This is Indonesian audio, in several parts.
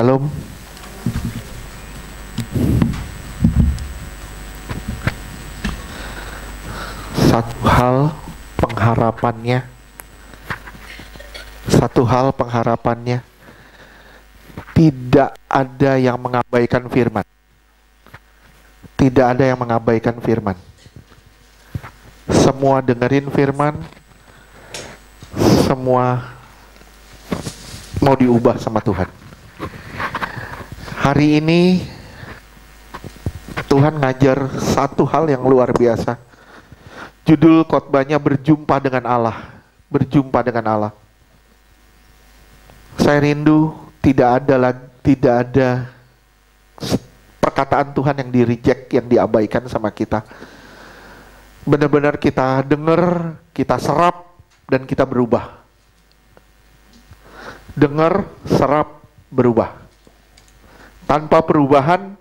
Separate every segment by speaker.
Speaker 1: Shalom. Satu hal pengharapannya, tidak ada yang mengabaikan firman. Tidak ada yang mengabaikan firman. Semua dengerin firman, semua mau diubah sama Tuhan. Hari ini Tuhan ngajar satu hal yang luar biasa. Judul khotbahnya berjumpa dengan Allah. Berjumpa dengan Allah. Saya rindu tidak ada perkataan Tuhan yang di-reject, yang diabaikan sama kita. Benar-benar kita dengar, kita serap, dan kita berubah. Dengar, serap, berubah. Tanpa perubahan,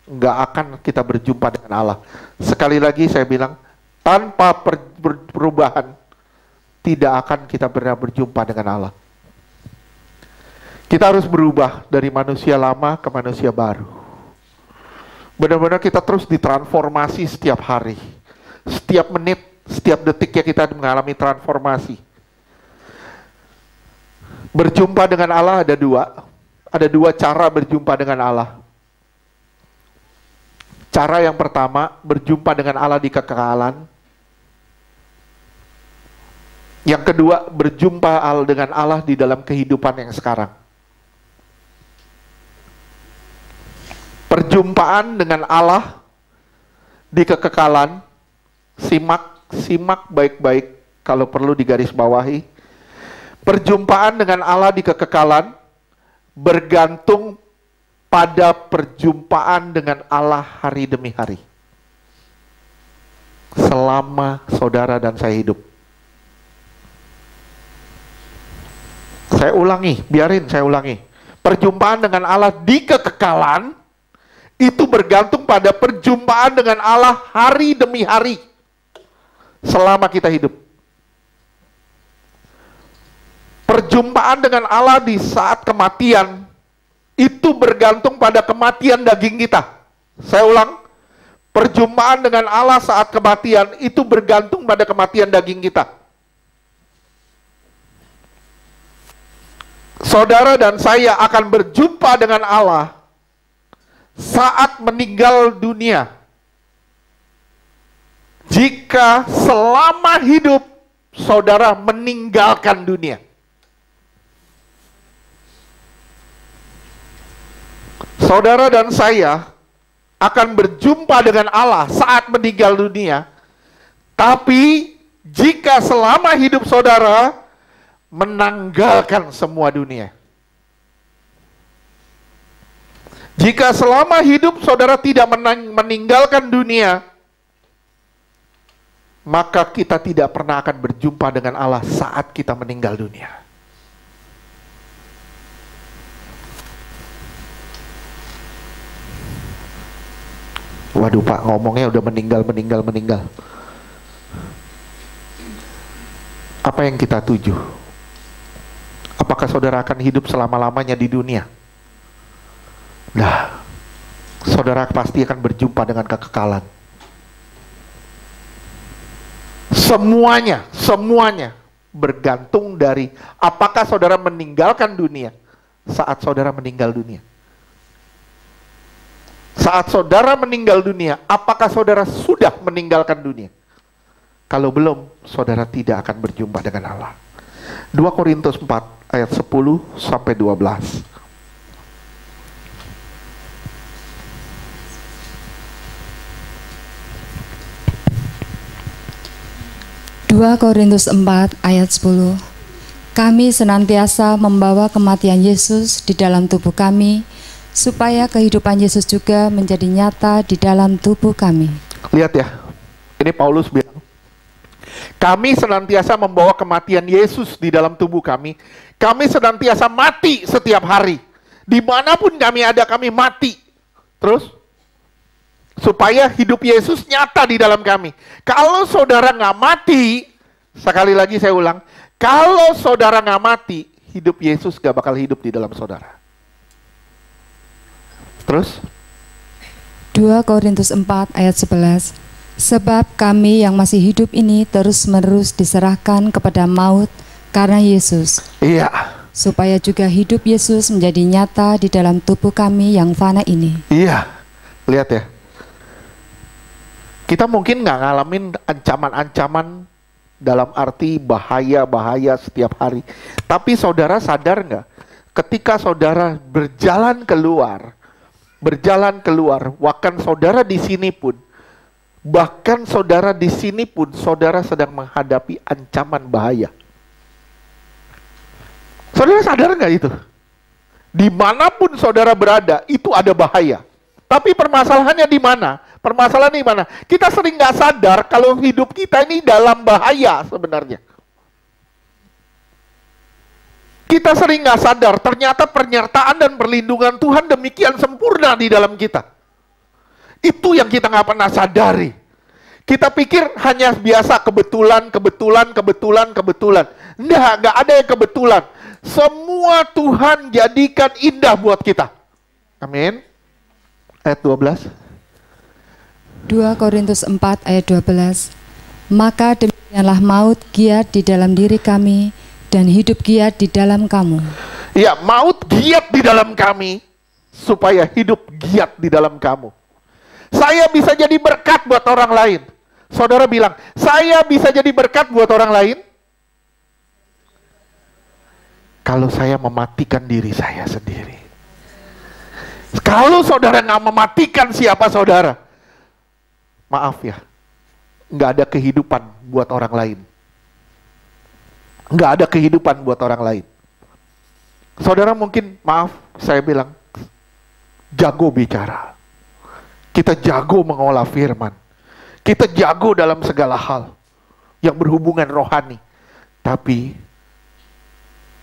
Speaker 1: nggak akan kita berjumpa dengan Allah. Sekali lagi saya bilang, tanpa perubahan, tidak akan kita pernah berjumpa dengan Allah. Kita harus berubah dari manusia lama ke manusia baru. Benar-benar kita terus ditransformasi setiap hari. Setiap menit, setiap detiknya kita mengalami transformasi. Berjumpa dengan Allah ada dua. Ada dua cara berjumpa dengan Allah. Cara yang pertama, berjumpa dengan Allah di kekekalan. Yang kedua, berjumpa dengan Allah di dalam kehidupan yang sekarang. Perjumpaan dengan Allah di kekekalan, simak baik-baik kalau perlu digarisbawahi. Perjumpaan dengan Allah di kekekalan bergantung pada perjumpaan dengan Allah hari demi hari. Selama saudara dan saya hidup. Saya ulangi, biarin saya ulangi. Perjumpaan dengan Allah di kekekalan itu bergantung pada perjumpaan dengan Allah hari demi hari. Selama kita hidup. Perjumpaan dengan Allah di saat kematian itu bergantung pada kematian daging kita. Saya ulang, perjumpaan dengan Allah saat kematian itu bergantung pada kematian daging kita. Saudara dan saya akan berjumpa dengan Allah saat meninggal dunia. Jika selama hidup saudara meninggalkan dunia. Saudara dan saya akan berjumpa dengan Allah saat meninggal dunia. Tapi jika selama hidup saudara menanggalkan semua dunia. Jika selama hidup saudara tidak meninggalkan dunia, maka kita tidak pernah akan berjumpa dengan Allah saat kita meninggal dunia. Waduh Pak, ngomongnya udah meninggal. Apa yang kita tuju? Apakah saudara akan hidup selama-lamanya di dunia? Nah, saudara pasti akan berjumpa dengan kekekalan. Semuanya bergantung dari apakah saudara meninggalkan dunia saat saudara meninggal dunia. Saat saudara meninggal dunia, apakah saudara sudah meninggalkan dunia? Kalau belum, saudara tidak akan berjumpa dengan Allah. 2 Korintus 4 ayat 10 sampai 12.
Speaker 2: Dua Korintus 4 ayat 10. Kami senantiasa membawa kematian Yesus di dalam tubuh kami, supaya kehidupan Yesus juga menjadi nyata di dalam tubuh kami.
Speaker 1: Lihat ya, ini Paulus bilang, kami senantiasa membawa kematian Yesus di dalam tubuh kami. Kami senantiasa mati setiap hari. Dimanapun kami ada, kami mati. Terus, supaya hidup Yesus nyata di dalam kami. Kalau saudara nggak mati, sekali lagi saya ulang, kalau saudara nggak mati, hidup Yesus nggak bakal hidup di dalam saudara. Terus?
Speaker 2: 2 Korintus 4 ayat 11. Sebab kami yang masih hidup ini terus-menerus diserahkan kepada maut karena Yesus.
Speaker 1: Iya.
Speaker 2: Supaya juga hidup Yesus menjadi nyata di dalam tubuh kami yang fana ini.
Speaker 1: Iya. Lihat ya. Kita mungkin nggak ngalamin ancaman-ancaman dalam arti bahaya-bahaya setiap hari. Tapi saudara sadar nggak? Ketika saudara berjalan keluar, bahkan saudara di sini pun, saudara sedang menghadapi ancaman bahaya. Saudara sadar nggak itu? Dimanapun saudara berada, itu ada bahaya. Tapi permasalahannya di mana? Permasalahan di mana? Kita sering nggak sadar kalau hidup kita ini dalam bahaya sebenarnya. Kita sering nggak sadar, ternyata penyertaan dan perlindungan Tuhan demikian sempurna di dalam kita. Itu yang kita nggak pernah sadari. Kita pikir hanya biasa kebetulan. Nggak ada yang kebetulan. Semua Tuhan jadikan indah buat kita. Amin. Ayat 12.
Speaker 2: 2 Korintus 4 ayat 12. Maka demikianlah maut giat di dalam diri kami, dan hidup giat di dalam kamu.
Speaker 1: Ya, maut giat di dalam kami, supaya hidup giat di dalam kamu. Saya bisa jadi berkat buat orang lain. Saudara bilang, saya bisa jadi berkat buat orang lain kalau saya mematikan diri saya sendiri. Kalau saudara nggak mematikan siapa saudara, maaf ya, nggak ada kehidupan buat orang lain. Nggak ada kehidupan buat orang lain. Saudara mungkin, maaf, saya bilang, jago bicara. Kita jago mengolah firman. Kita jago dalam segala hal yang berhubungan rohani. Tapi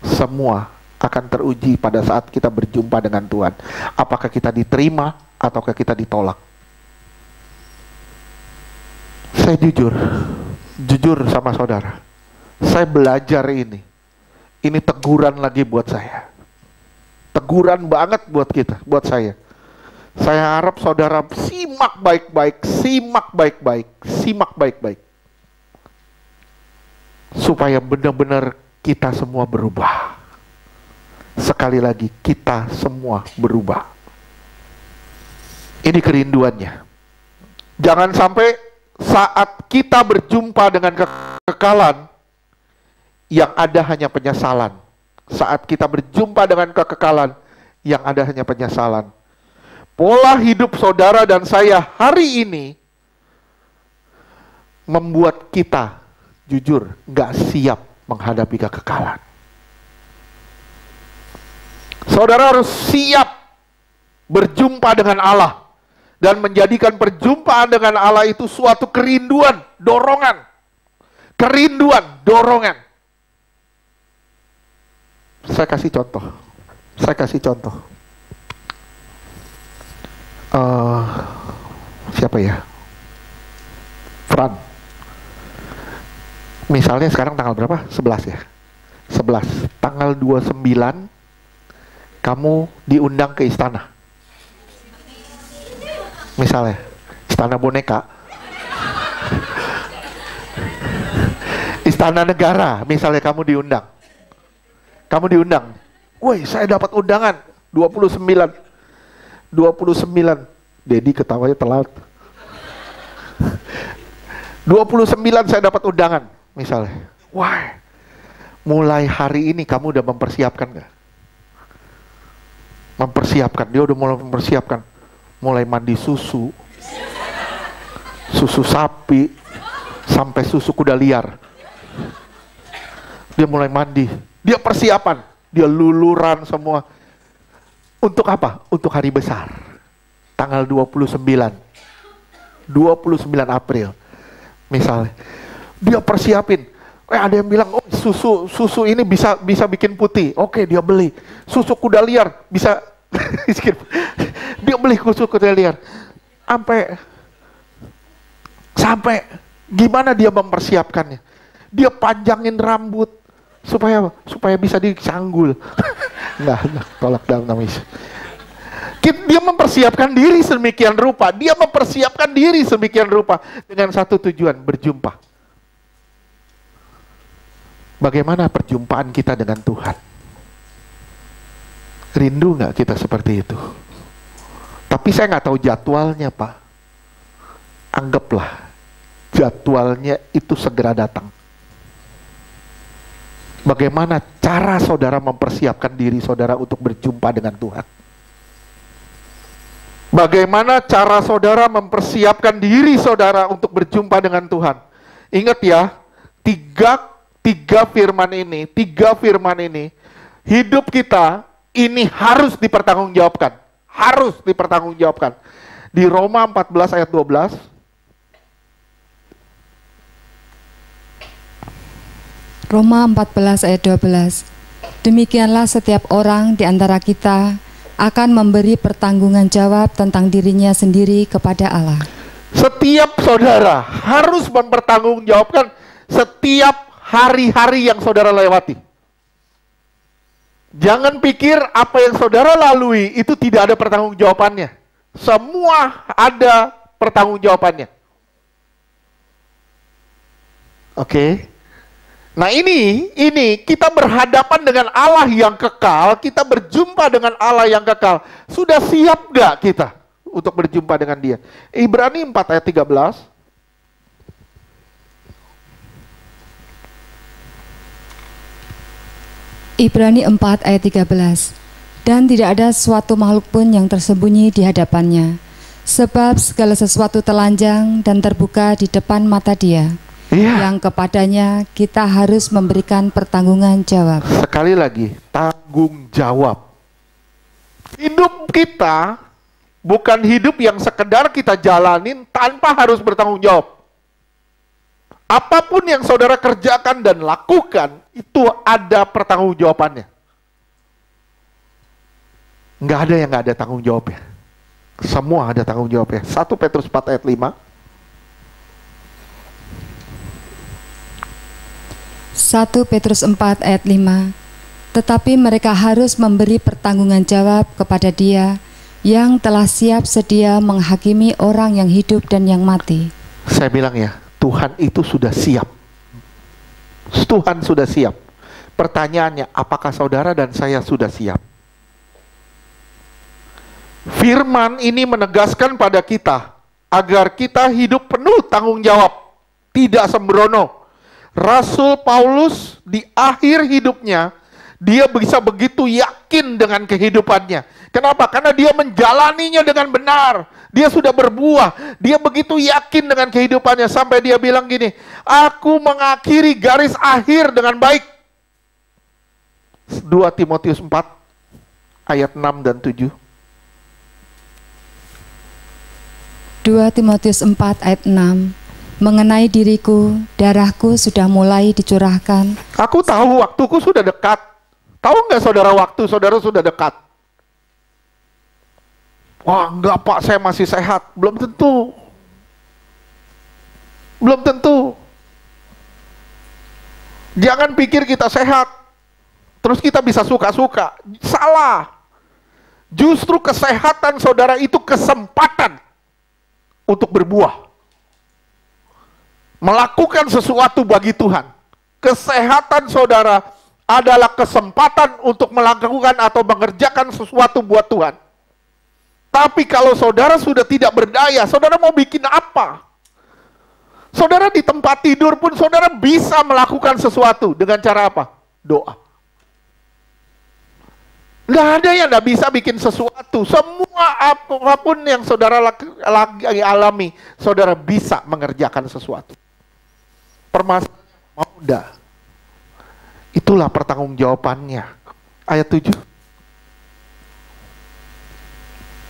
Speaker 1: semua akan teruji pada saat kita berjumpa dengan Tuhan. Apakah kita diterima ataukah kita ditolak? Saya jujur sama saudara. Saya belajar ini. Ini teguran lagi buat saya. Teguran banget buat kita, buat saya. Saya harap saudara simak baik-baik. Supaya benar-benar kita semua berubah. Sekali lagi, kita semua berubah. Ini kerinduannya. Jangan sampai saat kita berjumpa dengan kekekalan, yang ada hanya penyesalan. Saat kita berjumpa dengan kekekalan, yang ada hanya penyesalan. Pola hidup saudara dan saya hari ini membuat kita jujur gak siap menghadapi kekekalan. Saudara harus siap berjumpa dengan Allah dan menjadikan perjumpaan dengan Allah itu suatu kerinduan, dorongan. Saya kasih contoh. Siapa ya? Fran. Misalnya sekarang tanggal berapa? 11 ya? 11. Tanggal 29 kamu diundang ke istana. Misalnya, istana boneka. Istana negara, misalnya kamu diundang. Woi, saya dapat undangan 29. Dedi ketawanya telat. 29 saya dapat undangan, misalnya. Wah, mulai hari ini kamu udah mempersiapkan gak? Dia udah mulai mempersiapkan. Mulai mandi susu sapi, sampai susu kuda liar. Dia mulai mandi. Dia persiapan, dia luluran semua. Untuk apa? Untuk hari besar. Tanggal 29 April. Misalnya. Dia persiapin. Ada yang bilang, oh susu ini bisa bikin putih. Oke, dia beli. Susu kuda liar bisa dia beli susu kuda liar. Sampai gimana dia mempersiapkannya? Dia panjangin rambut supaya bisa disanggul. Enggak, tolak dalam nama Yesus. Dia mempersiapkan diri sedemikian rupa. Dia mempersiapkan diri sedemikian rupa dengan satu tujuan, berjumpa. Bagaimana perjumpaan kita dengan Tuhan? Rindu nggak kita seperti itu? Tapi saya nggak tahu jadwalnya, Pak. Anggaplah jadwalnya itu segera datang. Bagaimana cara saudara mempersiapkan diri saudara untuk berjumpa dengan Tuhan? Bagaimana cara saudara mempersiapkan diri saudara untuk berjumpa dengan Tuhan? Ingat ya, tiga firman ini, hidup kita ini harus dipertanggungjawabkan. Harus dipertanggungjawabkan. Di Roma 14 ayat 12.
Speaker 2: Roma 14 ayat 12. Demikianlah setiap orang di antara kita akan memberi pertanggungan jawab tentang dirinya sendiri kepada Allah.
Speaker 1: Setiap saudara harus mempertanggungjawabkan setiap hari-hari yang saudara lewati. Jangan pikir apa yang saudara lalui itu tidak ada pertanggungjawabannya. Semua ada pertanggungjawabannya. Oke. Nah ini kita berhadapan dengan Allah yang kekal, kita berjumpa dengan Allah yang kekal. Sudah siap gak kita untuk berjumpa dengan Dia? Ibrani 4 ayat 13.
Speaker 2: Ibrani 4 ayat 13. Dan tidak ada suatu makhluk pun yang tersembunyi di hadapannya, sebab segala sesuatu telanjang dan terbuka di depan mata Dia. Yang kepadanya kita harus memberikan pertanggungan jawab.
Speaker 1: Sekali lagi, tanggung jawab. Hidup kita bukan hidup yang sekedar kita jalanin tanpa harus bertanggung jawab. Apapun yang saudara kerjakan dan lakukan, itu ada pertanggungjawabannya. Nggak ada yang nggak ada tanggung jawabnya. Semua ada tanggung jawabnya. 1 Petrus 4 ayat 5.
Speaker 2: 1 Petrus 4 ayat 5. Tetapi mereka harus memberi pertanggungan jawab kepada Dia yang telah siap sedia menghakimi orang yang hidup dan yang mati.
Speaker 1: Saya bilang ya, Tuhan itu sudah siap. Tuhan sudah siap. Pertanyaannya, apakah saudara dan saya sudah siap? Firman ini menegaskan pada kita agar kita hidup penuh tanggung jawab, tidak sembrono. Rasul Paulus di akhir hidupnya, dia bisa begitu yakin dengan kehidupannya. Kenapa? Karena dia menjalaninya dengan benar. Dia sudah berbuah. Dia begitu yakin dengan kehidupannya sampai dia bilang gini, aku mengakhiri garis akhir dengan baik. 2 Timotius 4 ayat 6 dan 7.
Speaker 2: 2 Timotius 4 ayat 6. Mengenai diriku, darahku sudah mulai dicurahkan.
Speaker 1: Aku tahu waktuku sudah dekat. Tahu nggak saudara waktu saudara sudah dekat? Wah enggak Pak, saya masih sehat. Belum tentu. Belum tentu. Jangan pikir kita sehat, terus kita bisa suka-suka. Salah. Justru kesehatan saudara itu kesempatan untuk berbuah. Melakukan sesuatu bagi Tuhan. Kesehatan saudara adalah kesempatan untuk melakukan atau mengerjakan sesuatu buat Tuhan. Tapi kalau saudara sudah tidak berdaya, saudara mau bikin apa? Saudara di tempat tidur pun saudara bisa melakukan sesuatu dengan cara apa? Doa. Nggak ada yang nggak bisa bikin sesuatu. Semua apapun yang saudara lagi alami, saudara bisa mengerjakan sesuatu. Permasalahan mau enggak? Itulah pertanggungjawabannya. Ayat 7.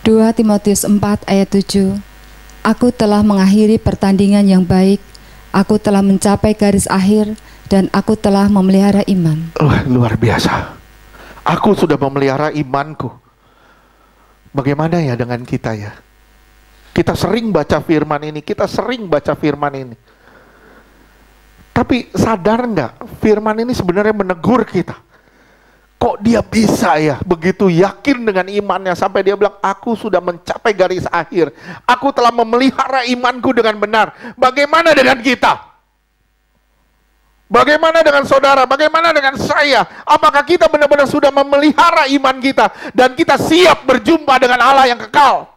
Speaker 2: 2 Timotius 4 ayat 7. Aku telah mengakhiri pertandingan yang baik, aku telah mencapai garis akhir, dan aku telah memelihara iman.
Speaker 1: Luar biasa. Aku sudah memelihara imanku. Bagaimana ya dengan kita ya? Kita sering baca firman ini, Tapi sadar nggak, firman ini sebenarnya menegur kita. kok dia bisa ya begitu yakin dengan imannya sampai dia bilang, aku sudah mencapai garis akhir, aku telah memelihara imanku dengan benar. Bagaimana dengan kita? Bagaimana dengan saudara? Bagaimana dengan saya? Apakah kita benar-benar sudah memelihara iman kita dan kita siap berjumpa dengan Allah yang kekal?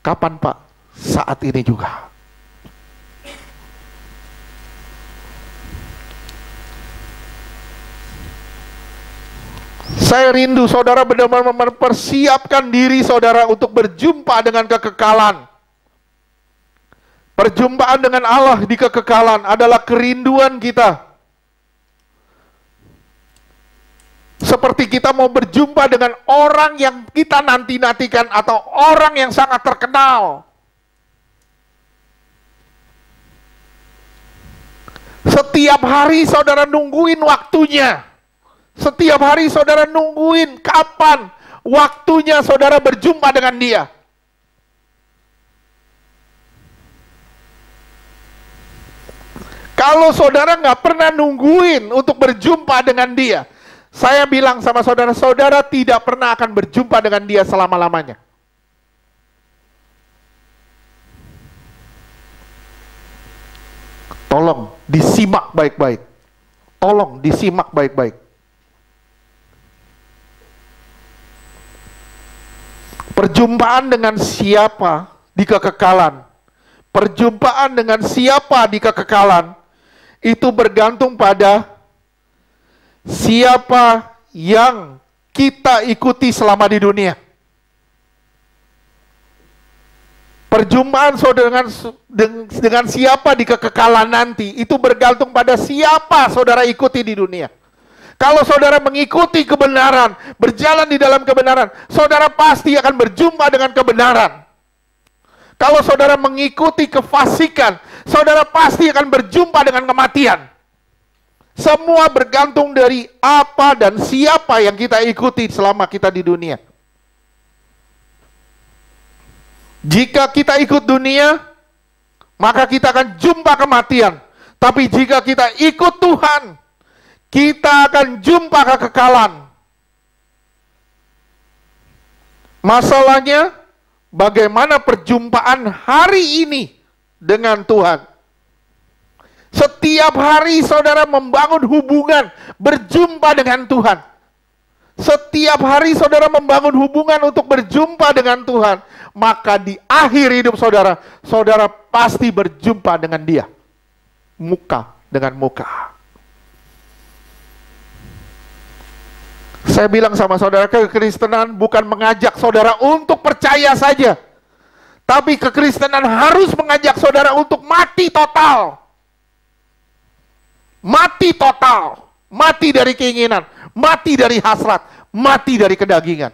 Speaker 1: Kapan, Pak? Saat ini juga. Saya rindu saudara benar-benar mempersiapkan diri saudara untuk berjumpa dengan kekekalan. Perjumpaan dengan Allah di kekekalan adalah kerinduan kita. Seperti kita mau berjumpa dengan orang yang kita nanti-nantikan atau orang yang sangat terkenal. Setiap hari saudara nungguin waktunya. Setiap hari saudara nungguin kapan waktunya saudara berjumpa dengan dia. Kalau saudara nggak pernah nungguin untuk berjumpa dengan dia, saya bilang sama saudara, saudara tidak pernah akan berjumpa dengan dia selama-lamanya. Tolong disimak baik-baik. Tolong disimak baik-baik. Perjumpaan dengan siapa di kekekalan? Perjumpaan dengan siapa di kekekalan? Itu bergantung pada siapa yang kita ikuti selama di dunia. Perjumpaan saudara dengan siapa di kekekalan nanti, itu bergantung pada siapa saudara ikuti di dunia. Kalau saudara mengikuti kebenaran, berjalan di dalam kebenaran, saudara pasti akan berjumpa dengan kebenaran. Kalau saudara mengikuti kefasikan, saudara pasti akan berjumpa dengan kematian. Semua bergantung dari apa dan siapa yang kita ikuti selama kita di dunia. Jika kita ikut dunia, maka kita akan jumpa kematian. Tapi jika kita ikut Tuhan, kita akan jumpa kekekalan. Masalahnya, bagaimana perjumpaan hari ini dengan Tuhan? Setiap hari saudara membangun hubungan, berjumpa dengan Tuhan. Setiap hari saudara membangun hubungan untuk berjumpa dengan Tuhan. Maka di akhir hidup saudara, saudara pasti berjumpa dengan Dia. Muka dengan muka. Saya bilang sama saudara, kekristenan bukan mengajak saudara untuk percaya saja. Tapi kekristenan harus mengajak saudara untuk mati total. Mati total. Mati dari keinginan. Mati dari hasrat. Mati dari kedagingan.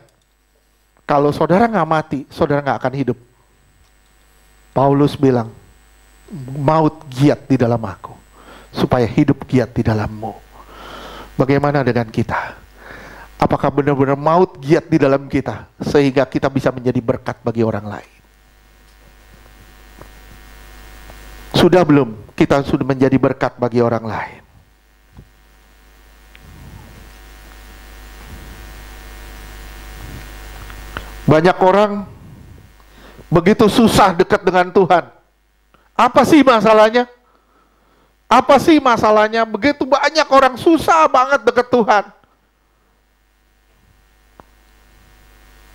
Speaker 1: Kalau saudara nggak mati, saudara nggak akan hidup. Paulus bilang, maut giat di dalam aku, supaya hidup giat di dalammu. Bagaimana dengan kita? Apakah benar-benar maut giat di dalam kita, sehingga kita bisa menjadi berkat bagi orang lain? Sudah belum kita sudah menjadi berkat bagi orang lain? Banyak orang begitu susah dekat dengan Tuhan. Apa sih masalahnya? Apa sih masalahnya? Begitu banyak orang susah banget dekat Tuhan.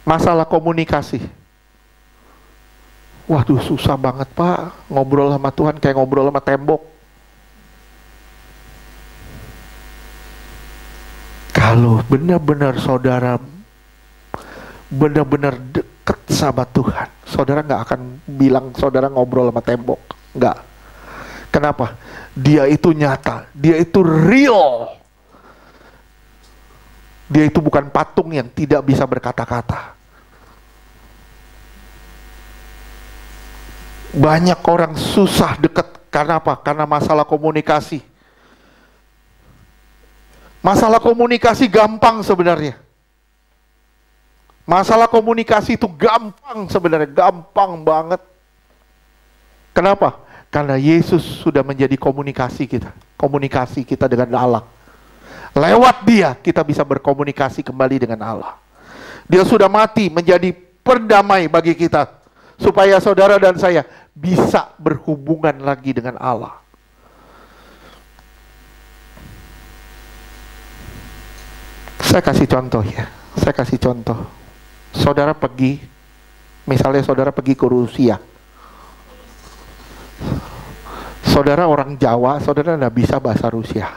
Speaker 1: Masalah komunikasi. Waduh, susah banget Pak, ngobrol sama Tuhan kayak ngobrol sama tembok. Kalau benar-benar saudara benar-benar dekat sama Tuhan, saudara nggak akan bilang saudara ngobrol sama tembok. Nggak. Kenapa? Dia itu nyata, dia itu real. Dia itu bukan patung yang tidak bisa berkata-kata. Banyak orang susah dekat, karena apa? Karena masalah komunikasi. Masalah komunikasi gampang sebenarnya. Masalah komunikasi itu gampang sebenarnya, gampang banget. Kenapa? Karena Yesus sudah menjadi komunikasi kita dengan Allah. Lewat dia kita bisa berkomunikasi kembali dengan Allah. Dia sudah mati menjadi perdamai bagi kita, supaya saudara dan saya bisa berhubungan lagi dengan Allah. Saya kasih contoh ya, saya kasih contoh. Saudara pergi, misalnya saudara pergi ke Rusia. Saudara orang Jawa, saudara tidak bisa bahasa Rusia.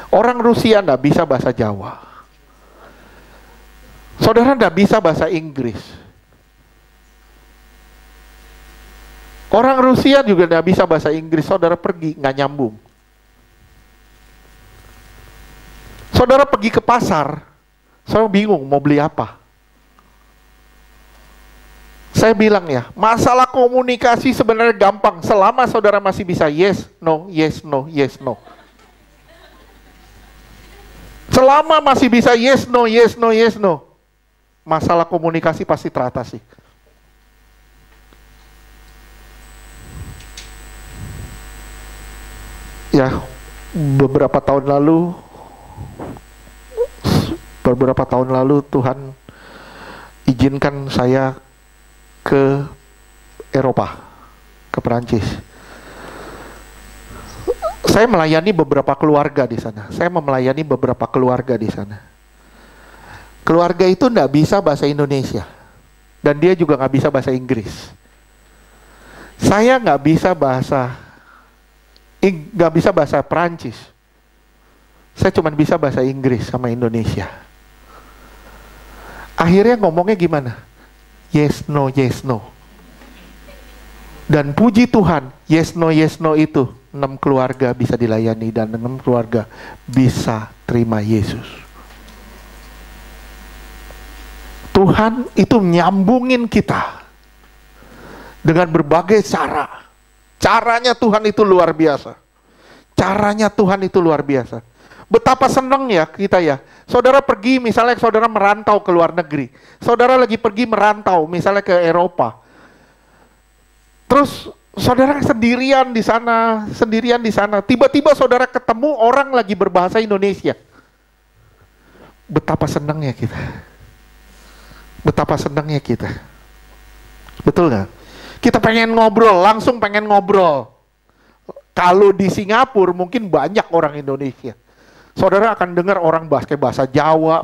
Speaker 1: Orang Rusia tidak bisa bahasa Jawa. Saudara tidak bisa bahasa Inggris. Orang Rusia juga tidak bisa bahasa Inggris. Saudara pergi, nggak nyambung. Saudara pergi ke pasar, saudara bingung mau beli apa. Saya bilang ya, masalah komunikasi sebenarnya gampang selama saudara masih bisa yes, no, yes, no, yes, no. Selama masih bisa yes, no, yes, no, yes, no, masalah komunikasi pasti teratasi. Ya, beberapa tahun lalu Tuhan izinkan saya ke Eropa, ke Perancis. Saya melayani beberapa keluarga di sana. Keluarga itu tidak bisa bahasa Indonesia, dan dia juga nggak bisa bahasa Inggris. Saya nggak bisa bahasa Perancis. Saya cuma bisa bahasa Inggris sama Indonesia. Akhirnya ngomongnya gimana? Yes, no, yes, no. Dan puji Tuhan, yes, no itu 6 keluarga bisa dilayani dan 6 keluarga bisa terima Yesus. Tuhan itu nyambungin kita dengan berbagai cara. Caranya Tuhan itu luar biasa. Betapa senang ya kita ya. Saudara pergi, misalnya saudara merantau ke luar negeri. Saudara lagi pergi merantau, misalnya ke Eropa. Terus saudara sendirian di sana. Tiba-tiba saudara ketemu orang lagi berbahasa Indonesia. Betapa senangnya kita. Betul nggak? Kita langsung pengen ngobrol. Kalau di Singapura mungkin banyak orang Indonesia. Saudara akan dengar orang pakai bahasa Jawa,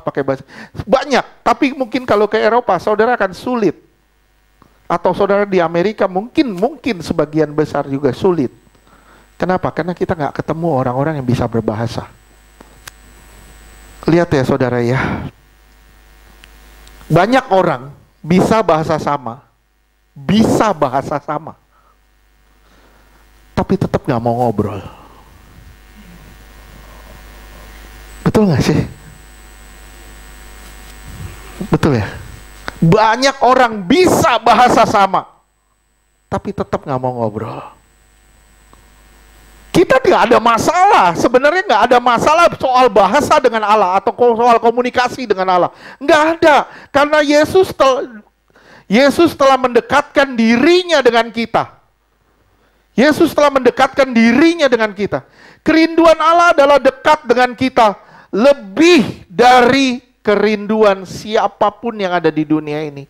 Speaker 1: banyak. Tapi mungkin kalau ke Eropa, saudara akan sulit. Atau saudara di Amerika mungkin sebagian besar juga sulit. Kenapa? Karena kita nggak ketemu orang-orang yang bisa berbahasa. Lihat ya saudara ya. Banyak orang bisa bahasa sama. Tapi tetap nggak mau ngobrol. Betul nggak sih? Betul ya? Banyak orang bisa bahasa sama, tapi tetap nggak mau ngobrol. Kita nggak ada masalah, sebenarnya nggak ada masalah soal bahasa dengan Allah atau soal komunikasi dengan Allah. Nggak ada, karena Yesus telah mendekatkan dirinya dengan kita. Kerinduan Allah adalah dekat dengan kita. Lebih dari kerinduan siapapun yang ada di dunia ini,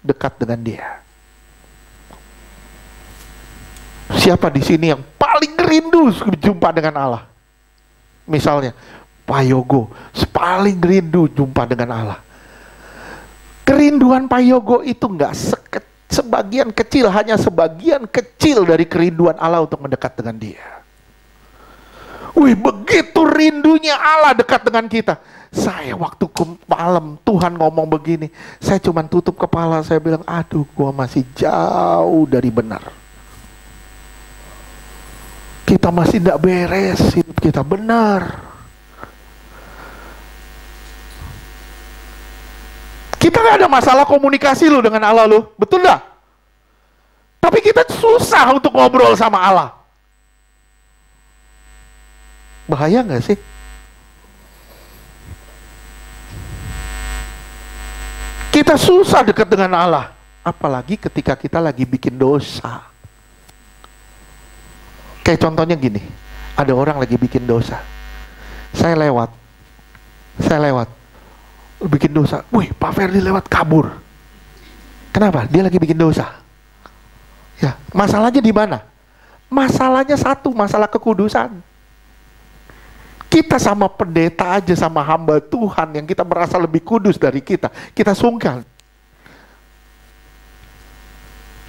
Speaker 1: dekat dengan Dia. Siapa di sini yang paling rindu jumpa dengan Allah? Misalnya, Pak Yogo paling rindu jumpa dengan Allah. Kerinduan Pak Yogo itu nggak sebagian kecil, hanya sebagian kecil dari kerinduan Allah untuk mendekat dengan Dia. Wih, begitu rindunya Allah dekat dengan kita. Saya waktu malam Tuhan ngomong begini, saya cuma tutup kepala, saya bilang, aduh, gua masih jauh dari benar. Kita masih tidak beres, hidup kita benar. Kita nggak ada masalah komunikasi lu dengan Allah lu, betul nggak? Tapi kita susah untuk ngobrol sama Allah. Bahaya nggak sih? Kita susah dekat dengan Allah, apalagi ketika kita lagi bikin dosa. Kayak contohnya gini, ada orang lagi bikin dosa. Saya lewat, bikin dosa. Wih, Pak Ferdi lewat kabur. Kenapa? Dia lagi bikin dosa. Ya, masalahnya di mana? Masalahnya satu, masalah kekudusan. Kita sama pendeta aja, sama hamba Tuhan yang kita merasa lebih kudus dari kita sungkan.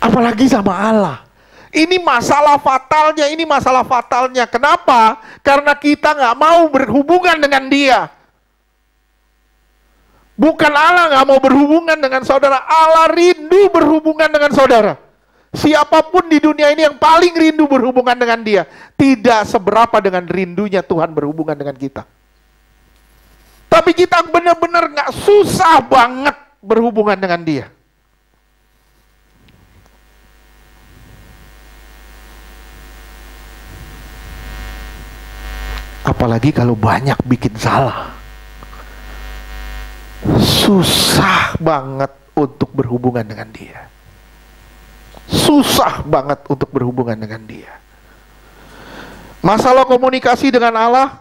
Speaker 1: Apalagi sama Allah. Ini masalah fatalnya, Kenapa? Karena kita nggak mau berhubungan dengan Dia. Bukan Allah nggak mau berhubungan dengan saudara, Allah rindu berhubungan dengan saudara. Siapapun di dunia ini yang paling rindu berhubungan dengan Dia, tidak seberapa dengan rindunya Tuhan berhubungan dengan kita. Tapi kita benar-benar nggak, susah banget berhubungan dengan Dia. Apalagi kalau banyak bikin salah. Susah banget untuk berhubungan dengan Dia. Susah banget untuk berhubungan dengan Dia. Masalah komunikasi dengan Allah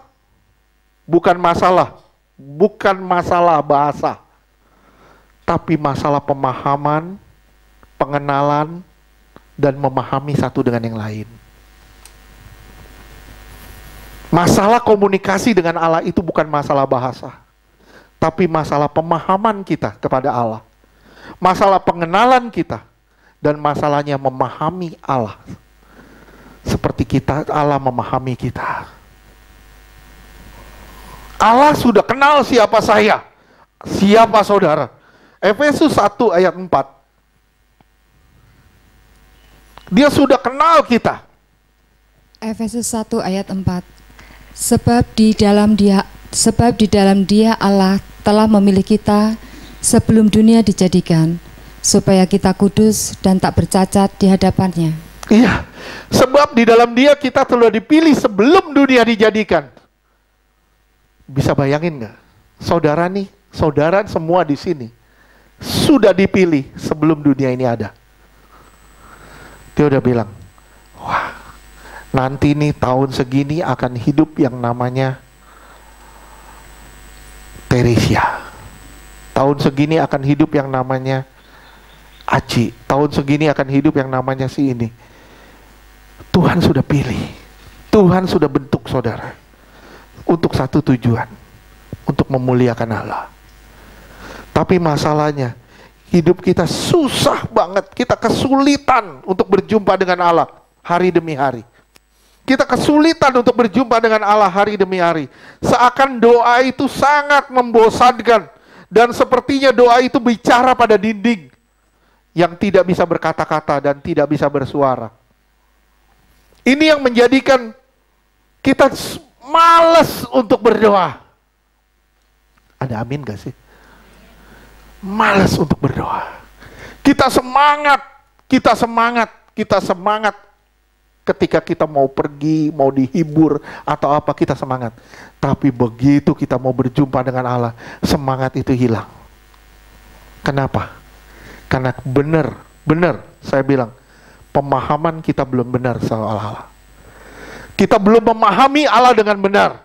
Speaker 1: bukan masalah bahasa, tapi masalah pemahaman, pengenalan, dan memahami satu dengan yang lain. Masalah komunikasi dengan Allah itu bukan masalah bahasa, tapi masalah pemahaman kita kepada Allah. Masalah pengenalan kita, dan masalahnya memahami Allah. Seperti Allah memahami kita. Allah sudah kenal siapa saya, siapa saudara. Efesus 1 ayat 4. Dia sudah kenal kita.
Speaker 2: Efesus 1 ayat 4. Sebab di dalam dia Allah telah memilih kita sebelum dunia dijadikan, supaya kita kudus dan tak bercacat di hadapannya.
Speaker 1: Iya, sebab di dalam Dia kita telah dipilih sebelum dunia dijadikan. Bisa bayangin nggak? Saudara semua di sini sudah dipilih sebelum dunia ini ada. Dia udah bilang, wah, nanti nih tahun segini akan hidup yang namanya Teresia. Tahun segini akan hidup yang namanya Aci. Tahun segini akan hidup yang namanya si ini. Tuhan sudah pilih. Tuhan sudah bentuk saudara. Untuk satu tujuan. Untuk memuliakan Allah. Tapi masalahnya, hidup kita susah banget. Kita kesulitan untuk berjumpa dengan Allah hari demi hari. Kita kesulitan untuk berjumpa dengan Allah hari demi hari. Seakan doa itu sangat membosankan. Dan sepertinya doa itu bicara pada dinding yang tidak bisa berkata-kata dan tidak bisa bersuara. Ini yang menjadikan kita malas untuk berdoa. Ada amin gak sih? Malas untuk berdoa. Kita semangat ketika kita mau pergi, mau dihibur, atau apa, kita semangat. Tapi begitu kita mau berjumpa dengan Allah, semangat itu hilang. Kenapa? Karena benar, saya bilang, pemahaman kita belum benar soal Allah. Kita belum memahami Allah dengan benar.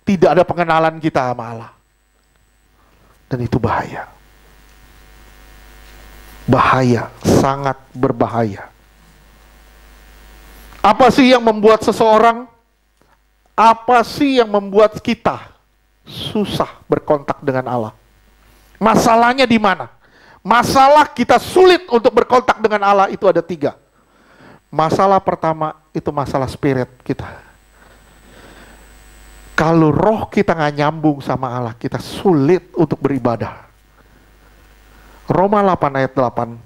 Speaker 1: Tidak ada pengenalan kita sama Allah. Dan itu bahaya. Bahaya, sangat berbahaya. Apa sih yang membuat kita susah berkontak dengan Allah? Masalahnya di mana? Masalah kita sulit untuk berkontak dengan Allah itu ada 3. Masalah pertama itu masalah spirit kita. Kalau roh kita nggak nyambung sama Allah, kita sulit untuk beribadah. Roma 8 ayat 8.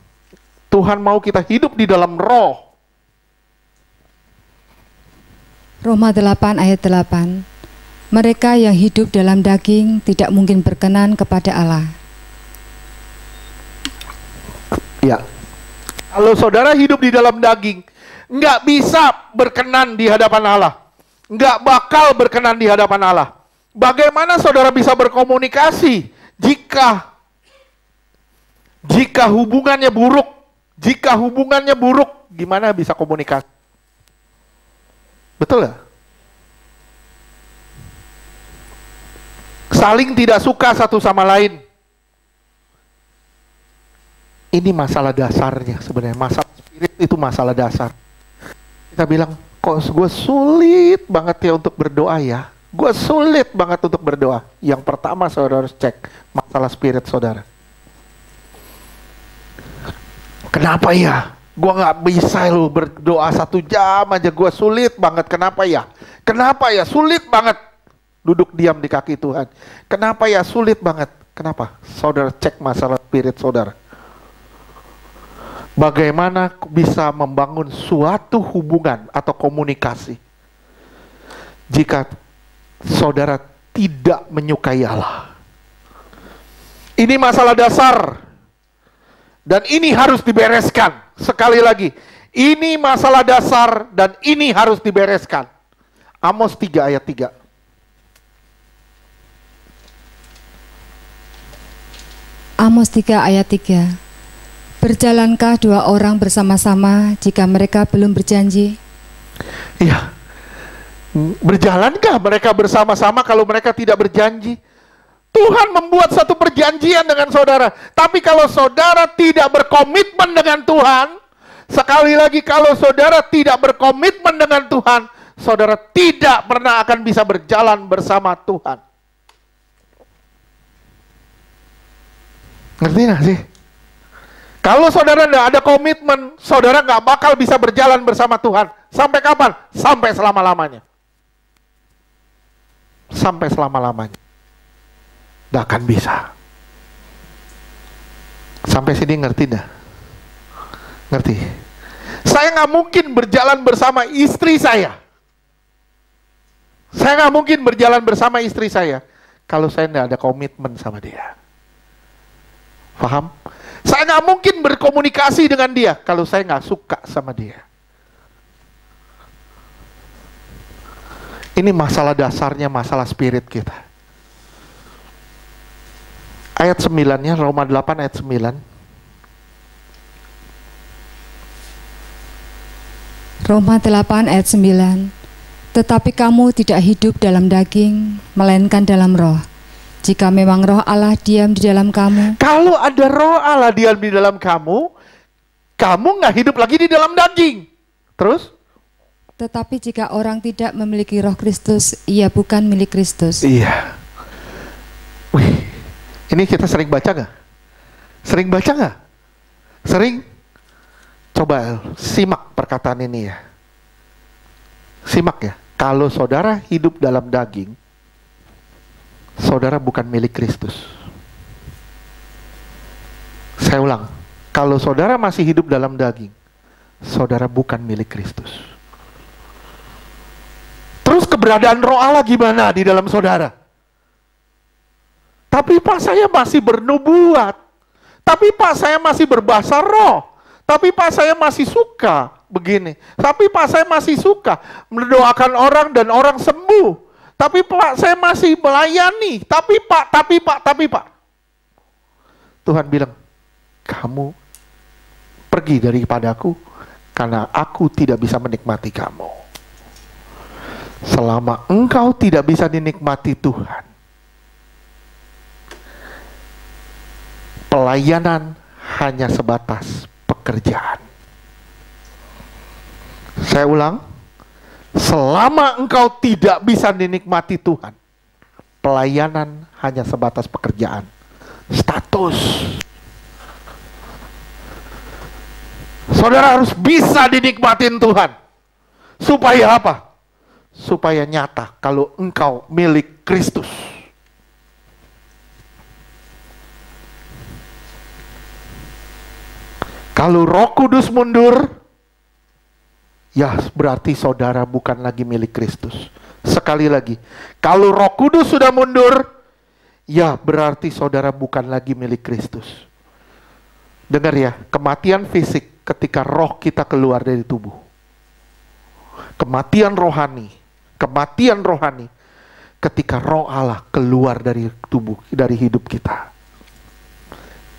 Speaker 1: Tuhan mau kita hidup di dalam roh.
Speaker 2: Roma 8 ayat 8. Mereka yang hidup dalam daging tidak mungkin berkenan kepada Allah.
Speaker 1: Ya, kalau saudara hidup di dalam daging, nggak bisa berkenan di hadapan Allah. Nggak bakal berkenan di hadapan Allah. Bagaimana saudara bisa berkomunikasi jika hubungannya buruk? Jika hubungannya buruk, gimana bisa komunikasi? Betul ya? saling tidak suka satu sama lain. Ini masalah dasarnya sebenarnya. Masalah spirit itu masalah dasar. Kita bilang, kok gue sulit banget ya untuk berdoa ya. Gue sulit banget untuk berdoa. Yang pertama saudara harus cek masalah spirit saudara. Kenapa ya? Gue gak bisa lu berdoa 1 jam aja, gue sulit banget. Kenapa ya? Kenapa ya? Sulit banget. Duduk diam di kaki Tuhan. Kenapa ya? Sulit banget. Kenapa? Saudara cek masalah spirit saudara. Bagaimana bisa membangun suatu hubungan atau komunikasi jika saudara tidak menyukai Allah? Ini masalah dasar. Dan ini harus dibereskan. Sekali lagi, ini masalah dasar dan ini harus dibereskan. Amos 3 ayat 3.
Speaker 2: Amos 3 ayat 3. Berjalankah 2 orang bersama-sama jika mereka belum berjanji?
Speaker 1: Iya. Berjalankah mereka bersama-sama kalau mereka tidak berjanji? Tuhan membuat satu perjanjian dengan saudara. Tapi kalau saudara tidak berkomitmen dengan Tuhan, sekali lagi kalau saudara tidak berkomitmen dengan Tuhan, saudara tidak pernah akan bisa berjalan bersama Tuhan. Ngerti gak sih? Kalau saudara tidak ada komitmen, saudara gak bakal bisa berjalan bersama Tuhan. Sampai kapan? Sampai selama-lamanya. Sampai selama-lamanya. Gak akan bisa. Sampai sini ngerti dah? Ngerti? Saya gak mungkin berjalan bersama istri saya. Saya gak mungkin berjalan bersama istri saya kalau saya gak ada komitmen sama dia. Paham? Saya gak mungkin berkomunikasi dengan dia kalau saya gak suka sama dia. Ini masalah dasarnya, masalah spirit kita. Ayat 9-nya, Roma 8 ayat 9.
Speaker 2: Roma 8 ayat 9. Tetapi kamu tidak hidup dalam daging, melainkan dalam roh. Jika memang roh Allah diam di dalam kamu.
Speaker 1: Kalau ada roh Allah diam di dalam kamu, kamu nggak hidup lagi di dalam daging. Terus?
Speaker 2: Tetapi jika orang tidak memiliki roh Kristus, ia bukan milik Kristus.
Speaker 1: Iya. Wih, ini kita sering baca nggak? Sering baca nggak? Sering? Coba simak perkataan ini ya. Simak ya. Kalau saudara hidup dalam daging, saudara bukan milik Kristus. Saya ulang. Kalau saudara masih hidup dalam daging, saudara bukan milik Kristus. Terus keberadaan roh Allah gimana di dalam saudara? Tapi Pak, saya masih bernubuat. Tapi Pak, saya masih berbahasa roh. Tapi Pak, saya masih suka begini. Tapi Pak, saya masih suka mendoakan orang dan orang sembuh. Tapi Pak, saya masih melayani. Tapi Pak. Tuhan bilang, kamu pergi daripadaku karena aku tidak bisa menikmati kamu. Selama engkau tidak bisa dinikmati Tuhan, pelayanan hanya sebatas pekerjaan. Saya ulang, selama engkau tidak bisa dinikmati Tuhan, pelayanan hanya sebatas pekerjaan, status. Saudara harus bisa dinikmatin Tuhan. Supaya apa? Supaya nyata kalau engkau milik Kristus. Kalau Roh Kudus mundur, ya berarti saudara bukan lagi milik Kristus. Sekali lagi, kalau Roh Kudus sudah mundur, ya berarti saudara bukan lagi milik Kristus. Dengar ya, kematian fisik ketika roh kita keluar dari tubuh. Kematian rohani ketika roh Allah keluar dari tubuh, dari hidup kita.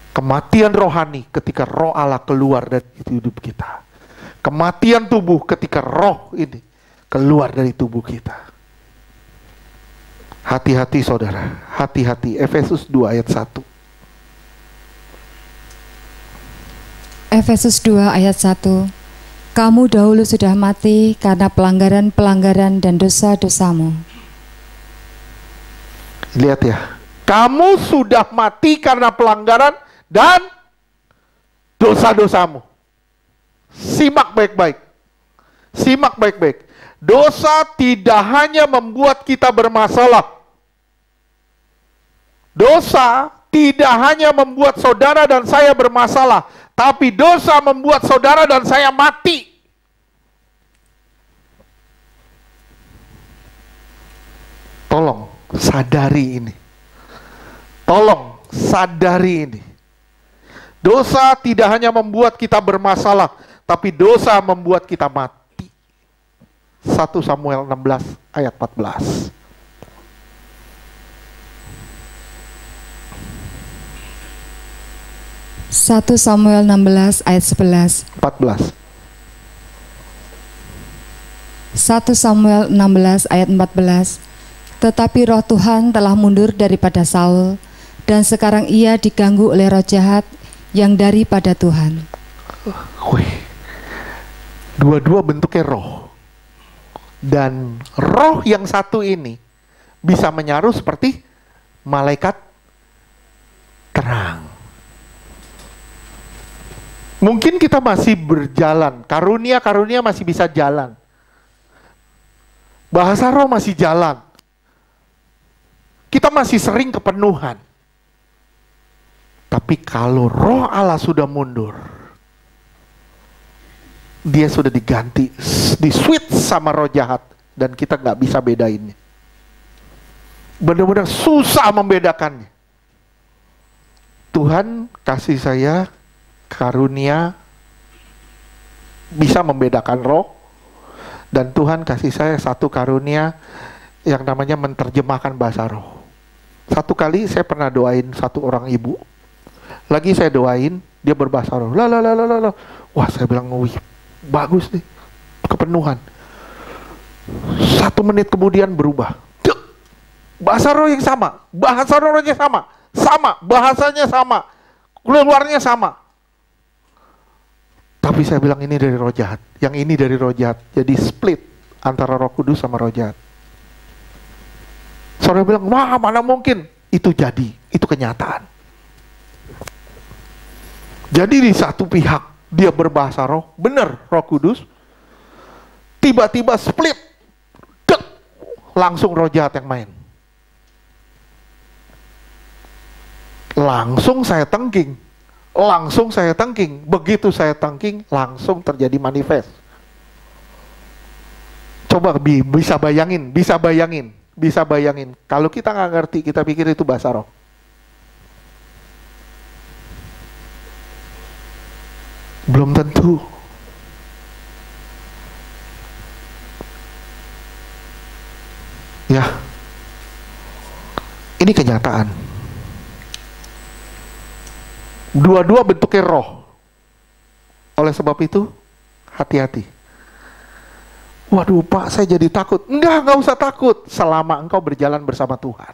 Speaker 1: Kematian rohani ketika roh Allah keluar dari hidup kita. Kematian tubuh ketika roh ini keluar dari tubuh kita. Hati-hati saudara, hati-hati. Efesus 2 ayat 1.
Speaker 2: Efesus 2 ayat 1. Kamu dahulu sudah mati karena pelanggaran-pelanggaran dan dosa-dosamu.
Speaker 1: Lihat ya, kamu sudah mati karena pelanggaran dan dosa-dosamu. Simak baik-baik. Simak baik-baik. Dosa tidak hanya membuat kita bermasalah. Dosa tidak hanya membuat saudara dan saya bermasalah, tapi dosa membuat saudara dan saya mati. Tolong sadari ini. Tolong sadari ini. Dosa tidak hanya membuat kita bermasalah, tapi dosa membuat kita mati. 1 Samuel 16 ayat 14.
Speaker 2: 1 Samuel 16 ayat 11.
Speaker 1: 14.
Speaker 2: 1 Samuel 16 ayat 14. Tetapi roh Tuhan telah mundur daripada Saul, dan sekarang ia diganggu oleh roh jahat yang daripada Tuhan.
Speaker 1: Wih. Dua-dua bentuknya roh. Dan roh yang satu ini bisa menyaruh seperti malaikat terang. Mungkin kita masih berjalan, karunia-karunia masih bisa jalan. Bahasa roh masih jalan. Kita masih sering kepenuhan. Tapi kalau roh Allah sudah mundur, dia sudah diganti, di-switch sama roh jahat, dan kita nggak bisa bedainnya. Benar-benar susah membedakannya. Tuhan kasih saya karunia bisa membedakan roh, dan Tuhan kasih saya satu karunia yang namanya menerjemahkan bahasa roh. Satu kali saya pernah doain satu orang ibu, lagi saya doain dia berbahasa roh, wah saya bilang, wih bagus nih, kepenuhan. 1 menit kemudian berubah, bahasa roh yang sama, bahasa rohnya sama, bahasanya sama, keluarnya sama. Tapi saya bilang ini dari roh jahat, yang ini dari roh jahat. Jadi split antara Roh Kudus sama roh jahat. Saudara bilang, wah mana mungkin. Itu jadi, itu kenyataan. Jadi di satu pihak dia berbahasa roh, benar Roh Kudus. Tiba-tiba split, langsung roh jahat yang main. Langsung saya tengking. Begitu saya tengking, langsung terjadi manifest. Coba bisa bayangin. Kalau kita nggak ngerti, kita pikir itu bahasa roh. Belum tentu. Ya, ini kenyataan. Dua-dua bentuknya roh. Oleh sebab itu, hati-hati. Waduh Pak, saya jadi takut. Enggak usah takut. Selama engkau berjalan bersama Tuhan.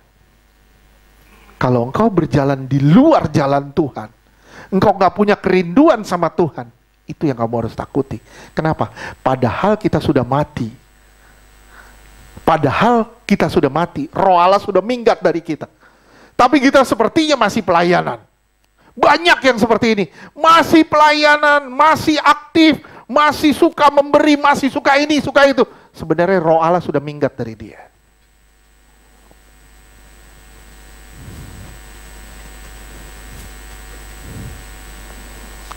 Speaker 1: Kalau engkau berjalan di luar jalan Tuhan, engkau gak punya kerinduan sama Tuhan, itu yang kamu harus takuti. Kenapa? Padahal kita sudah mati. Roh Allah sudah minggat dari kita. Tapi kita sepertinya masih pelayanan. Banyak yang seperti ini, masih pelayanan, masih aktif, masih suka memberi, masih suka ini, suka itu. Sebenarnya roh Allah sudah minggat dari dia.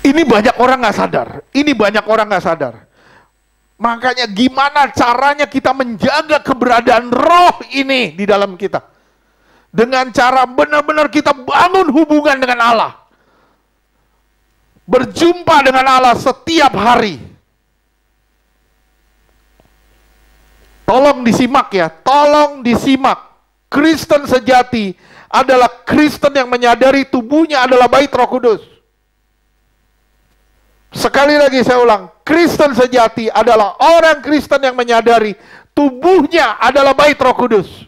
Speaker 1: Ini banyak orang nggak sadar. Makanya gimana caranya kita menjaga keberadaan roh ini di dalam kita? Dengan cara benar-benar kita bangun hubungan dengan Allah. Berjumpa dengan Allah setiap hari. Tolong disimak. Kristen sejati adalah Kristen yang menyadari tubuhnya adalah bait Roh Kudus. Sekali lagi saya ulang, Kristen sejati adalah orang Kristen yang menyadari tubuhnya adalah bait Roh Kudus.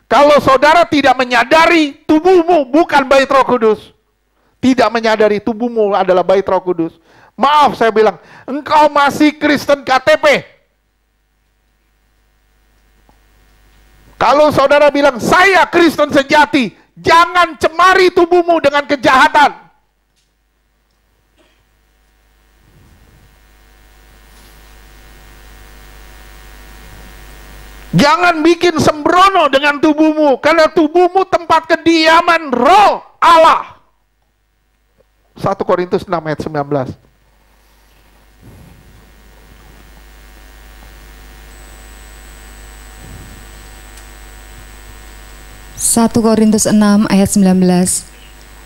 Speaker 1: Kalau saudara tidak menyadari tubuhmu bukan bait Roh Kudus, tidak menyadari tubuhmu adalah bait Roh Kudus, maaf saya bilang, engkau masih Kristen KTP. Kalau saudara bilang, saya Kristen sejati, jangan cemari tubuhmu dengan kejahatan. Jangan bikin sembrono dengan tubuhmu, karena tubuhmu tempat kediaman Roh Allah. 1 Korintus 6 ayat 19.
Speaker 2: 1 Korintus 6 ayat 19.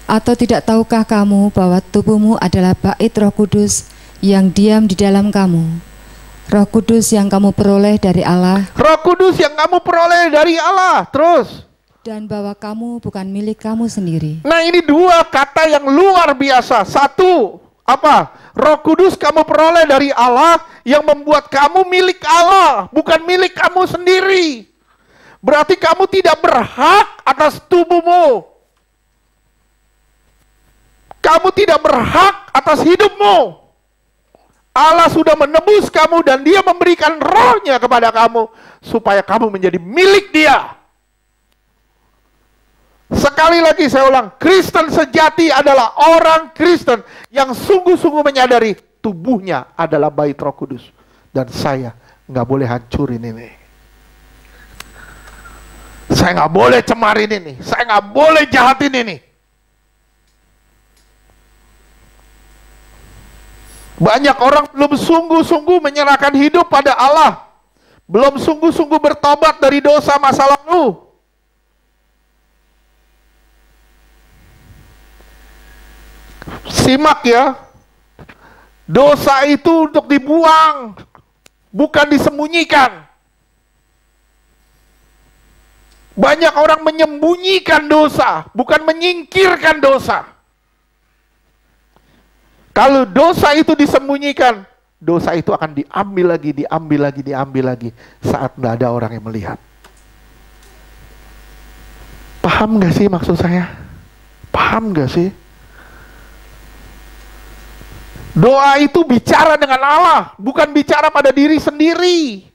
Speaker 2: Atau tidak tahukah kamu bahwa tubuhmu adalah bait Roh Kudus yang diam di dalam kamu? Roh Kudus yang kamu peroleh dari Allah.
Speaker 1: Roh Kudus yang kamu peroleh dari Allah. Terus.
Speaker 2: Dan bahwa kamu bukan milik kamu sendiri.
Speaker 1: Nah, ini dua kata yang luar biasa. Satu, apa? Roh Kudus kamu peroleh dari Allah yang membuat kamu milik Allah, bukan milik kamu sendiri. Berarti kamu tidak berhak atas tubuhmu. Kamu tidak berhak atas hidupmu. Allah sudah menebus kamu dan Dia memberikan rohnya kepada kamu supaya kamu menjadi milik Dia. Sekali lagi saya ulang, Kristen sejati adalah orang Kristen yang sungguh-sungguh menyadari tubuhnya adalah bait Roh Kudus. Dan saya nggak boleh hancurin ini. Saya nggak boleh cemarin ini. Saya nggak boleh jahatin ini. Banyak orang belum sungguh-sungguh menyerahkan hidup pada Allah. Belum sungguh-sungguh bertobat dari dosa masa lalu. Simak ya. Dosa itu untuk dibuang, bukan disembunyikan. Banyak orang menyembunyikan dosa, bukan menyingkirkan dosa. Kalau dosa itu disembunyikan, dosa itu akan diambil lagi saat tidak ada orang yang melihat. Paham gak sih maksud saya? Paham gak sih? Doa itu bicara dengan Allah, bukan bicara pada diri sendiri.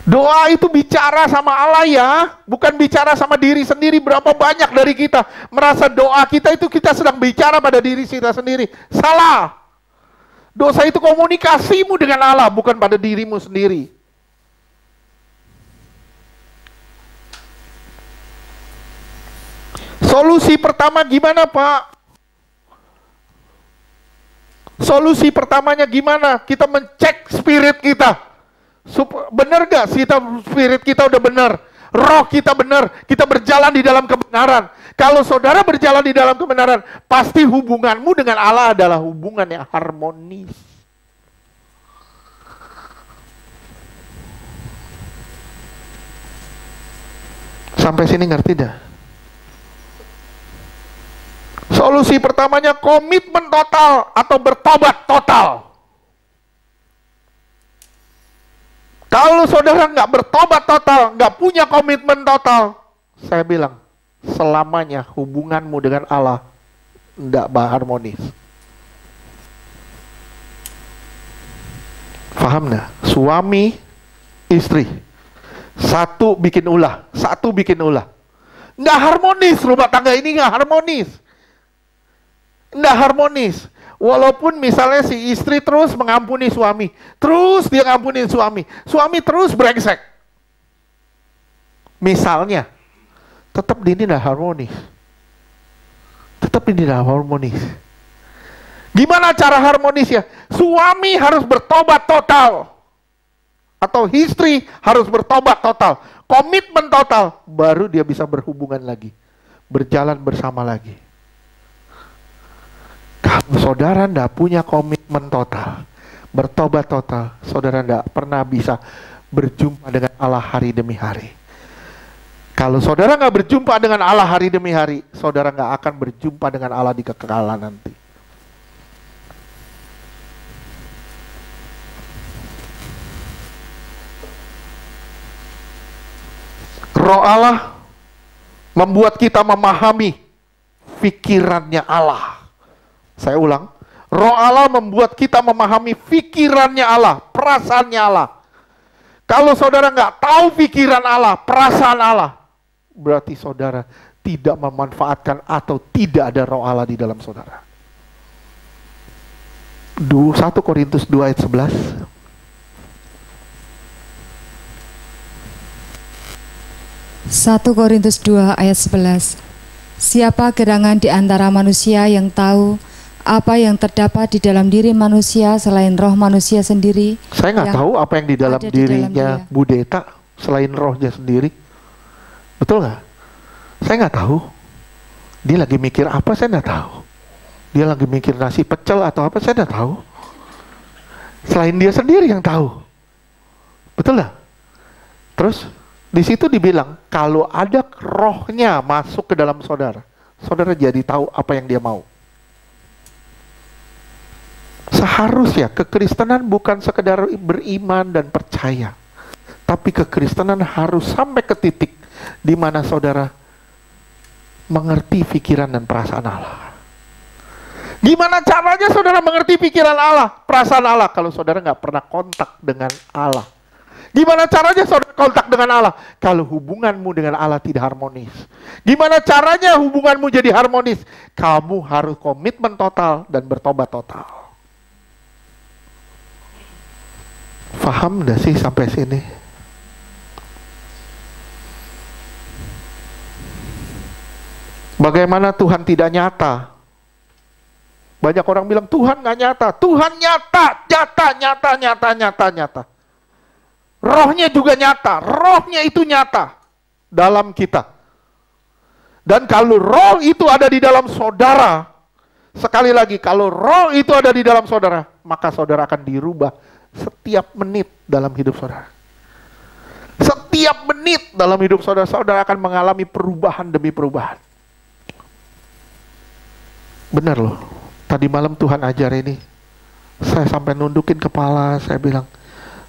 Speaker 1: Doa itu bicara sama Allah ya, bukan bicara sama diri sendiri. Berapa banyak dari kita merasa doa kita itu kita sedang bicara pada diri kita sendiri. Salah. Dosa itu komunikasimu dengan Allah, bukan pada dirimu sendiri. Solusi pertama gimana, Pak? Solusi pertamanya gimana? Kita mencek spirit kita. Benar gak spirit kita udah benar? Roh kita benar, kita berjalan di dalam kebenaran. Kalau saudara berjalan di dalam kebenaran, pasti hubunganmu dengan Allah adalah hubungan yang harmonis. Sampai sini ngerti dah? Solusi pertamanya komitmen total atau bertobat total. Kalau saudara nggak bertobat total, nggak punya komitmen total, saya bilang, selamanya hubunganmu dengan Allah nggak harmonis. Paham nggak? Suami, istri, satu bikin ulah. Nggak harmonis, rumah tangga ini nggak harmonis. Nggak harmonis. Walaupun misalnya si istri terus mengampuni suami, terus dia ngampunin suami terus brengsek. Misalnya, tetap ini tidak harmonis. Gimana cara harmonisnya? Suami harus bertobat total. Atau istri harus bertobat total. Komitmen total, baru dia bisa berhubungan lagi. Berjalan bersama lagi. Kalau saudara tidak punya komitmen total, bertobat total, saudara tidak pernah bisa berjumpa dengan Allah hari demi hari. Kalau saudara nggak berjumpa dengan Allah hari demi hari, saudara nggak akan berjumpa dengan Allah di kekekalan nanti. Roh Allah membuat kita memahami pikirannya Allah. Saya ulang. Roh Allah membuat kita memahami pikirannya Allah, perasaannya Allah. Kalau saudara nggak tahu pikiran Allah, perasaan Allah, berarti saudara tidak memanfaatkan atau tidak ada roh Allah di dalam saudara. 1 Korintus 2 ayat 11.
Speaker 2: 1 Korintus 2 ayat 11. Siapa gerangan di antara manusia yang tahu apa yang terdapat di dalam diri manusia selain roh manusia sendiri?
Speaker 1: Saya nggak tahu apa yang di dalam dirinya Bu Deta selain rohnya sendiri. Betul nggak? Saya nggak tahu. Dia lagi mikir apa, saya nggak tahu. Dia lagi mikir nasi pecel atau apa, saya nggak tahu. Selain dia sendiri yang tahu. Betul nggak? Terus di situ dibilang kalau ada rohnya masuk ke dalam saudara, saudara jadi tahu apa yang dia mau. Seharusnya kekristenan bukan sekedar beriman dan percaya, tapi kekristenan harus sampai ke titik di mana saudara mengerti pikiran dan perasaan Allah. Gimana caranya saudara mengerti pikiran Allah, perasaan Allah, kalau saudara nggak pernah kontak dengan Allah? Gimana caranya saudara kontak dengan Allah? Kalau hubunganmu dengan Allah tidak harmonis. Gimana caranya hubunganmu jadi harmonis? Kamu harus komitmen total dan bertobat total. Paham gak sih sampai sini? Bagaimana Tuhan tidak nyata? Banyak orang bilang Tuhan gak nyata. Tuhan nyata, nyata. Rohnya juga nyata. Rohnya itu nyata dalam kita. Dan kalau roh itu ada di dalam saudara, sekali lagi, kalau roh itu ada di dalam saudara, maka saudara akan dirubah setiap menit dalam hidup saudara. Setiap menit dalam hidup saudara, saudara akan mengalami perubahan demi perubahan. Benar loh, tadi malam Tuhan ajar ini, saya sampai nundukin kepala, saya bilang,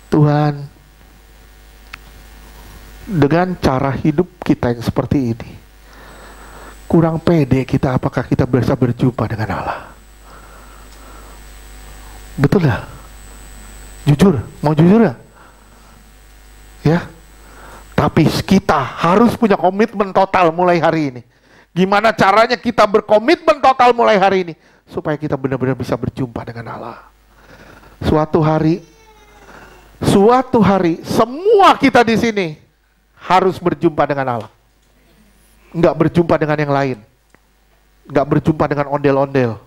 Speaker 1: Tuhan, dengan cara hidup kita yang seperti ini, kurang pede kita apakah kita bisa berjumpa dengan Allah. Betul ya? Jujur, mau jujur ya? Ya. Tapi kita harus punya komitmen total mulai hari ini. Gimana caranya kita berkomitmen total mulai hari ini supaya kita benar-benar bisa berjumpa dengan Allah. Suatu hari semua kita di sini harus berjumpa dengan Allah. Enggak berjumpa dengan yang lain. Enggak berjumpa dengan ondel-ondel.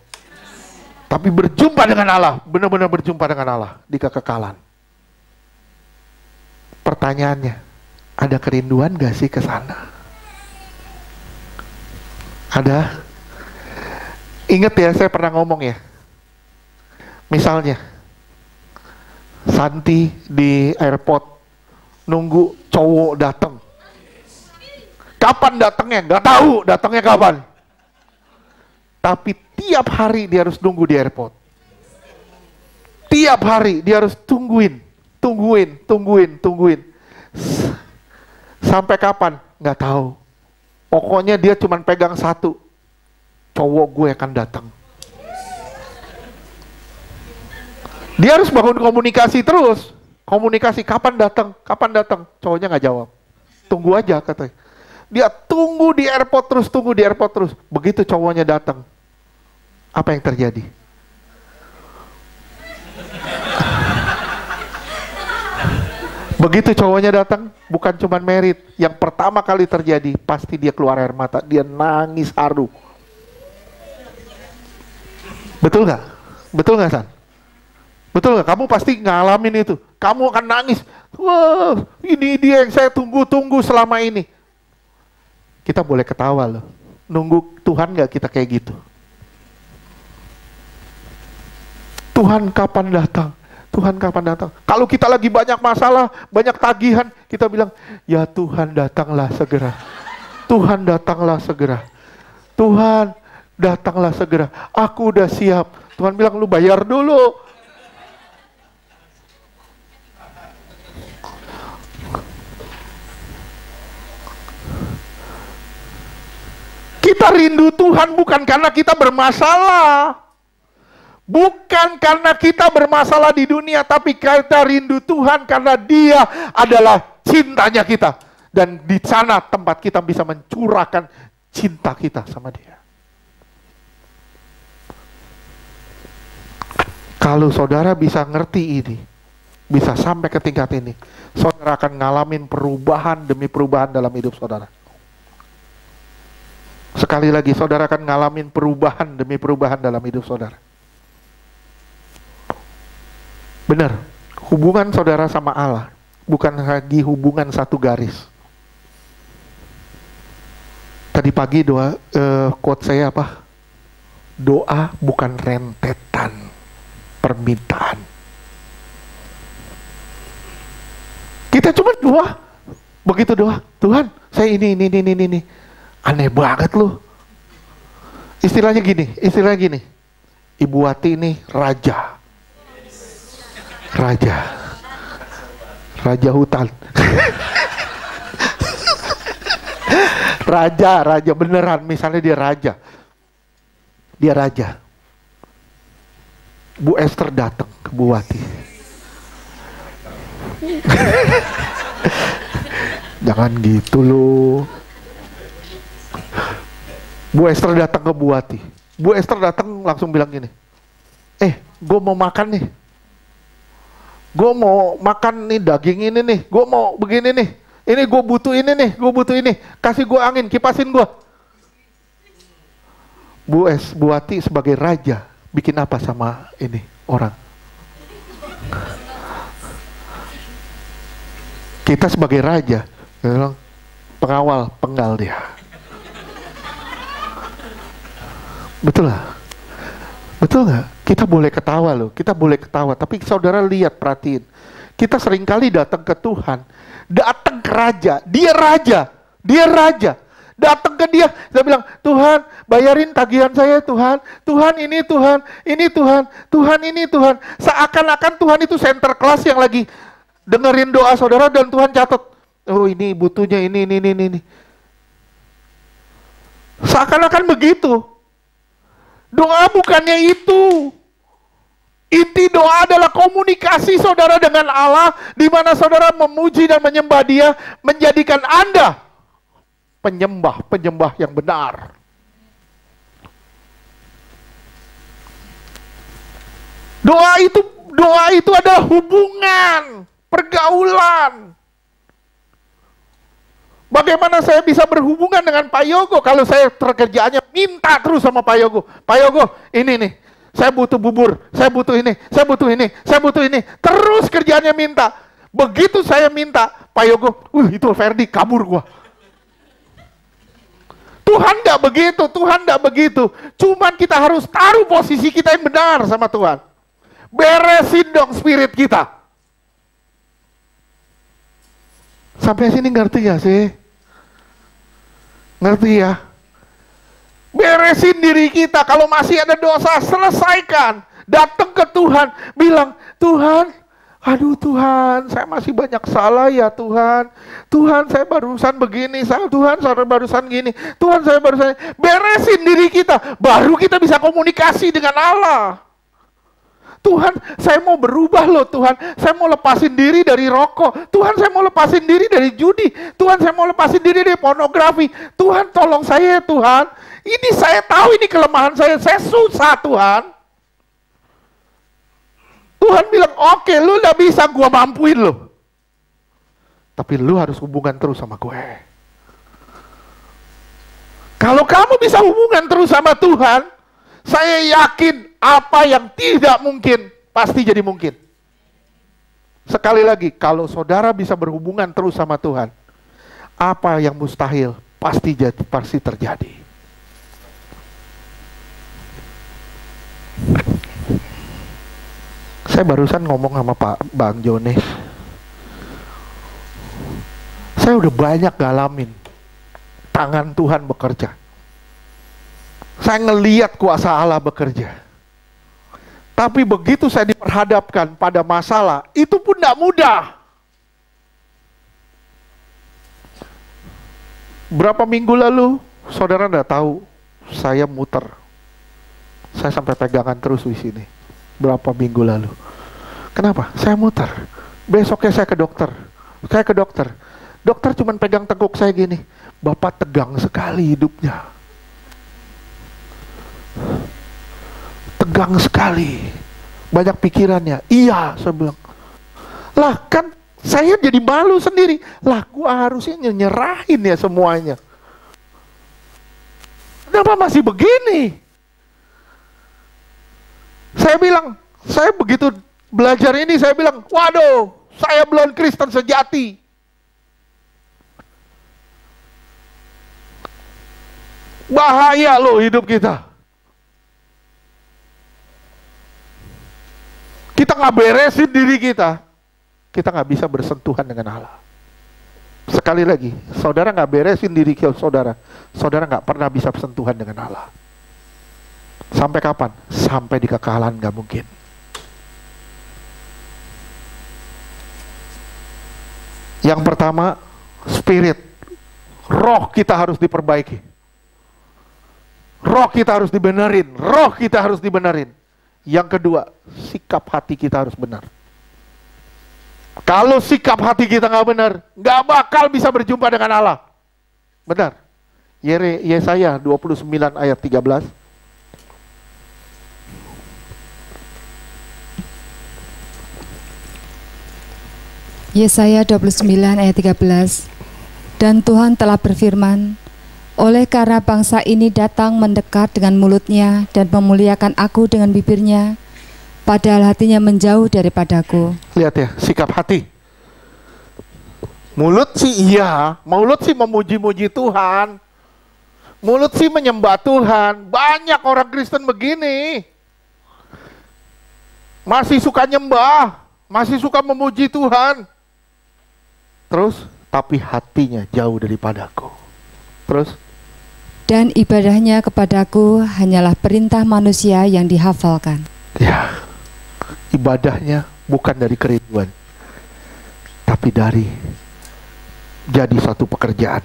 Speaker 1: Tapi berjumpa dengan Allah, benar-benar berjumpa dengan Allah di kekekalan. Pertanyaannya, ada kerinduan gak sih ke sana? Ada? Ingat ya, saya pernah ngomong ya. Misalnya, Santi di airport nunggu cowok datang. Kapan datangnya? Gak tahu datangnya kapan. Tapi tiap hari dia harus nunggu di airport. Tiap hari dia harus tungguin. Sampai kapan? Nggak tahu. Pokoknya dia cuma pegang satu. Cowok gue akan datang. Dia harus bangun komunikasi terus. Komunikasi, kapan datang? Cowoknya nggak jawab. Tunggu aja katanya. Dia tunggu di airport terus. Begitu cowoknya datang, apa yang terjadi? Begitu cowoknya datang, bukan cuma merit. Yang pertama kali terjadi, pasti dia keluar air mata. Dia nangis haru. Betul nggak? Betul nggak, San? Betul nggak? Kamu pasti ngalamin itu. Kamu akan nangis. Wah, ini dia yang saya tunggu-tunggu selama ini. Kita boleh ketawa loh. Nunggu Tuhan nggak kita kayak gitu? Tuhan kapan datang? Kalau kita lagi banyak masalah, banyak tagihan, kita bilang, ya Tuhan datanglah segera. Tuhan datanglah segera. Aku udah siap. Tuhan bilang, lu bayar dulu. Kita rindu Tuhan bukan karena kita bermasalah. Bukan karena kita bermasalah di dunia, tapi kita rindu Tuhan karena Dia adalah cintanya kita. Dan di sana tempat kita bisa mencurahkan cinta kita sama Dia. Kalau saudara bisa ngerti ini, bisa sampai ke tingkat ini, saudara akan ngalamin perubahan demi perubahan dalam hidup saudara. Sekali lagi, saudara akan ngalamin perubahan demi perubahan dalam hidup saudara. Benar, hubungan saudara sama Allah bukan lagi hubungan satu garis. Tadi pagi quote saya apa? Doa bukan rentetan permintaan. Kita cuma doa, begitu doa, Tuhan, saya ini. Aneh banget loh. Istilahnya gini, Ibu Wati ini raja hutan. raja beneran, misalnya dia raja. Bu Esther datang ke Bu Wati. Jangan gitu loh. Bu Esther datang ke Bu Wati. Bu Esther datang langsung bilang gini, gue mau makan nih. Gue mau makan nih daging ini nih. Gue mau begini nih. Ini gue butuh ini nih. Kasih gue angin, kipasin gue. Bu Wati sebagai raja bikin apa sama ini orang? Kita sebagai raja bilang, pengawal, penggal dia. Betul lah. Betul nggak? Kita boleh ketawa loh, kita boleh ketawa. Tapi saudara lihat, perhatiin. Kita seringkali datang ke Tuhan, datang ke raja. Dia raja. Datang ke dia, saya bilang, Tuhan, bayarin tagihan saya Tuhan. Tuhan ini Tuhan, Tuhan ini Tuhan. Seakan-akan Tuhan itu center kelas yang lagi dengerin doa saudara dan Tuhan catat. Oh ini butuhnya ini. Seakan-akan begitu. Doa bukannya itu. Inti doa adalah komunikasi saudara dengan Allah, di mana saudara memuji dan menyembah Dia, menjadikan Anda penyembah yang benar. Doa itu adalah hubungan, pergaulan. Bagaimana saya bisa berhubungan dengan Pak Yogo kalau saya kerjaannya minta terus sama Pak Yogo. Pak Yogo, ini nih, saya butuh bubur, saya butuh ini. Terus kerjaannya minta. Begitu saya minta, Pak Yogo, itu Ferdi, kabur gua. Tuhan nggak begitu. Cuman kita harus taruh posisi kita yang benar sama Tuhan. Beresin dong spirit kita. Sampai sini ngerti ya sih? Ngerti ya? Beresin diri kita. Kalau masih ada dosa, selesaikan. Datang ke Tuhan, bilang, Tuhan, aduh Tuhan, saya masih banyak salah ya Tuhan. Tuhan, saya barusan begini, Tuhan, saya barusan gini. Tuhan, saya barusan. Beresin diri kita, baru kita bisa komunikasi dengan Allah. Tuhan, saya mau berubah loh Tuhan. Saya mau lepasin diri dari rokok. Tuhan, saya mau lepasin diri dari judi. Tuhan, saya mau lepasin diri dari pornografi. Tuhan, tolong saya ya Tuhan. Ini saya tahu ini kelemahan saya susah Tuhan. Tuhan bilang, oke, lu gak bisa gua mampuin lo. Tapi lu harus hubungan terus sama gue. Kalau kamu bisa hubungan terus sama Tuhan, saya yakin apa yang tidak mungkin pasti jadi mungkin. Sekali lagi, kalau saudara bisa berhubungan terus sama Tuhan, apa yang mustahil pasti terjadi. Saya barusan ngomong sama Bang Jones. Saya udah banyak ngalamin tangan Tuhan bekerja. Saya ngeliat kuasa Allah bekerja. Tapi begitu saya diperhadapkan pada masalah, itu pun tidak mudah. Berapa minggu lalu, saudara tidak tahu, saya muter. Saya sampai pegangan terus di sini berapa minggu lalu. Kenapa? Saya muter. Besoknya saya ke dokter. Dokter cuman pegang tengkuk saya gini. Bapak tegang sekali hidupnya. Tegang sekali. Banyak pikirannya. Iya, saya bilang. Lah kan saya jadi malu sendiri. Lah gua harusnya nyerahin ya semuanya. Kenapa masih begini? Saya bilang, saya begitu belajar ini, saya bilang, waduh, saya belum Kristen sejati. Bahaya loh hidup kita. Kita nggak beresin diri kita nggak bisa bersentuhan dengan Allah. Sekali lagi, saudara nggak beresin diri saudara nggak pernah bisa bersentuhan dengan Allah. Sampai kapan? Sampai di kekalahan nggak mungkin. Yang pertama, spirit. Roh kita harus diperbaiki. Roh kita harus dibenerin. Yang kedua, sikap hati kita harus benar. Kalau sikap hati kita nggak benar, nggak bakal bisa berjumpa dengan Allah. Benar. Yesaya 29 ayat 13.
Speaker 2: Yesaya 29 ayat 13. Dan Tuhan telah berfirman, oleh karena bangsa ini datang mendekat dengan mulutnya dan memuliakan aku dengan bibirnya, padahal hatinya menjauh daripadaku.
Speaker 1: Lihat ya, sikap hati. Mulut sih iya, mulut sih memuji-muji Tuhan. Mulut sih menyembah Tuhan. Banyak orang Kristen begini. Masih suka nyembah, masih suka memuji Tuhan. Terus, tapi hatinya jauh daripadaku. Terus?
Speaker 2: Dan ibadahnya kepadaku hanyalah perintah manusia yang dihafalkan.
Speaker 1: Ya, ibadahnya bukan dari kerinduan, tapi dari jadi satu pekerjaan,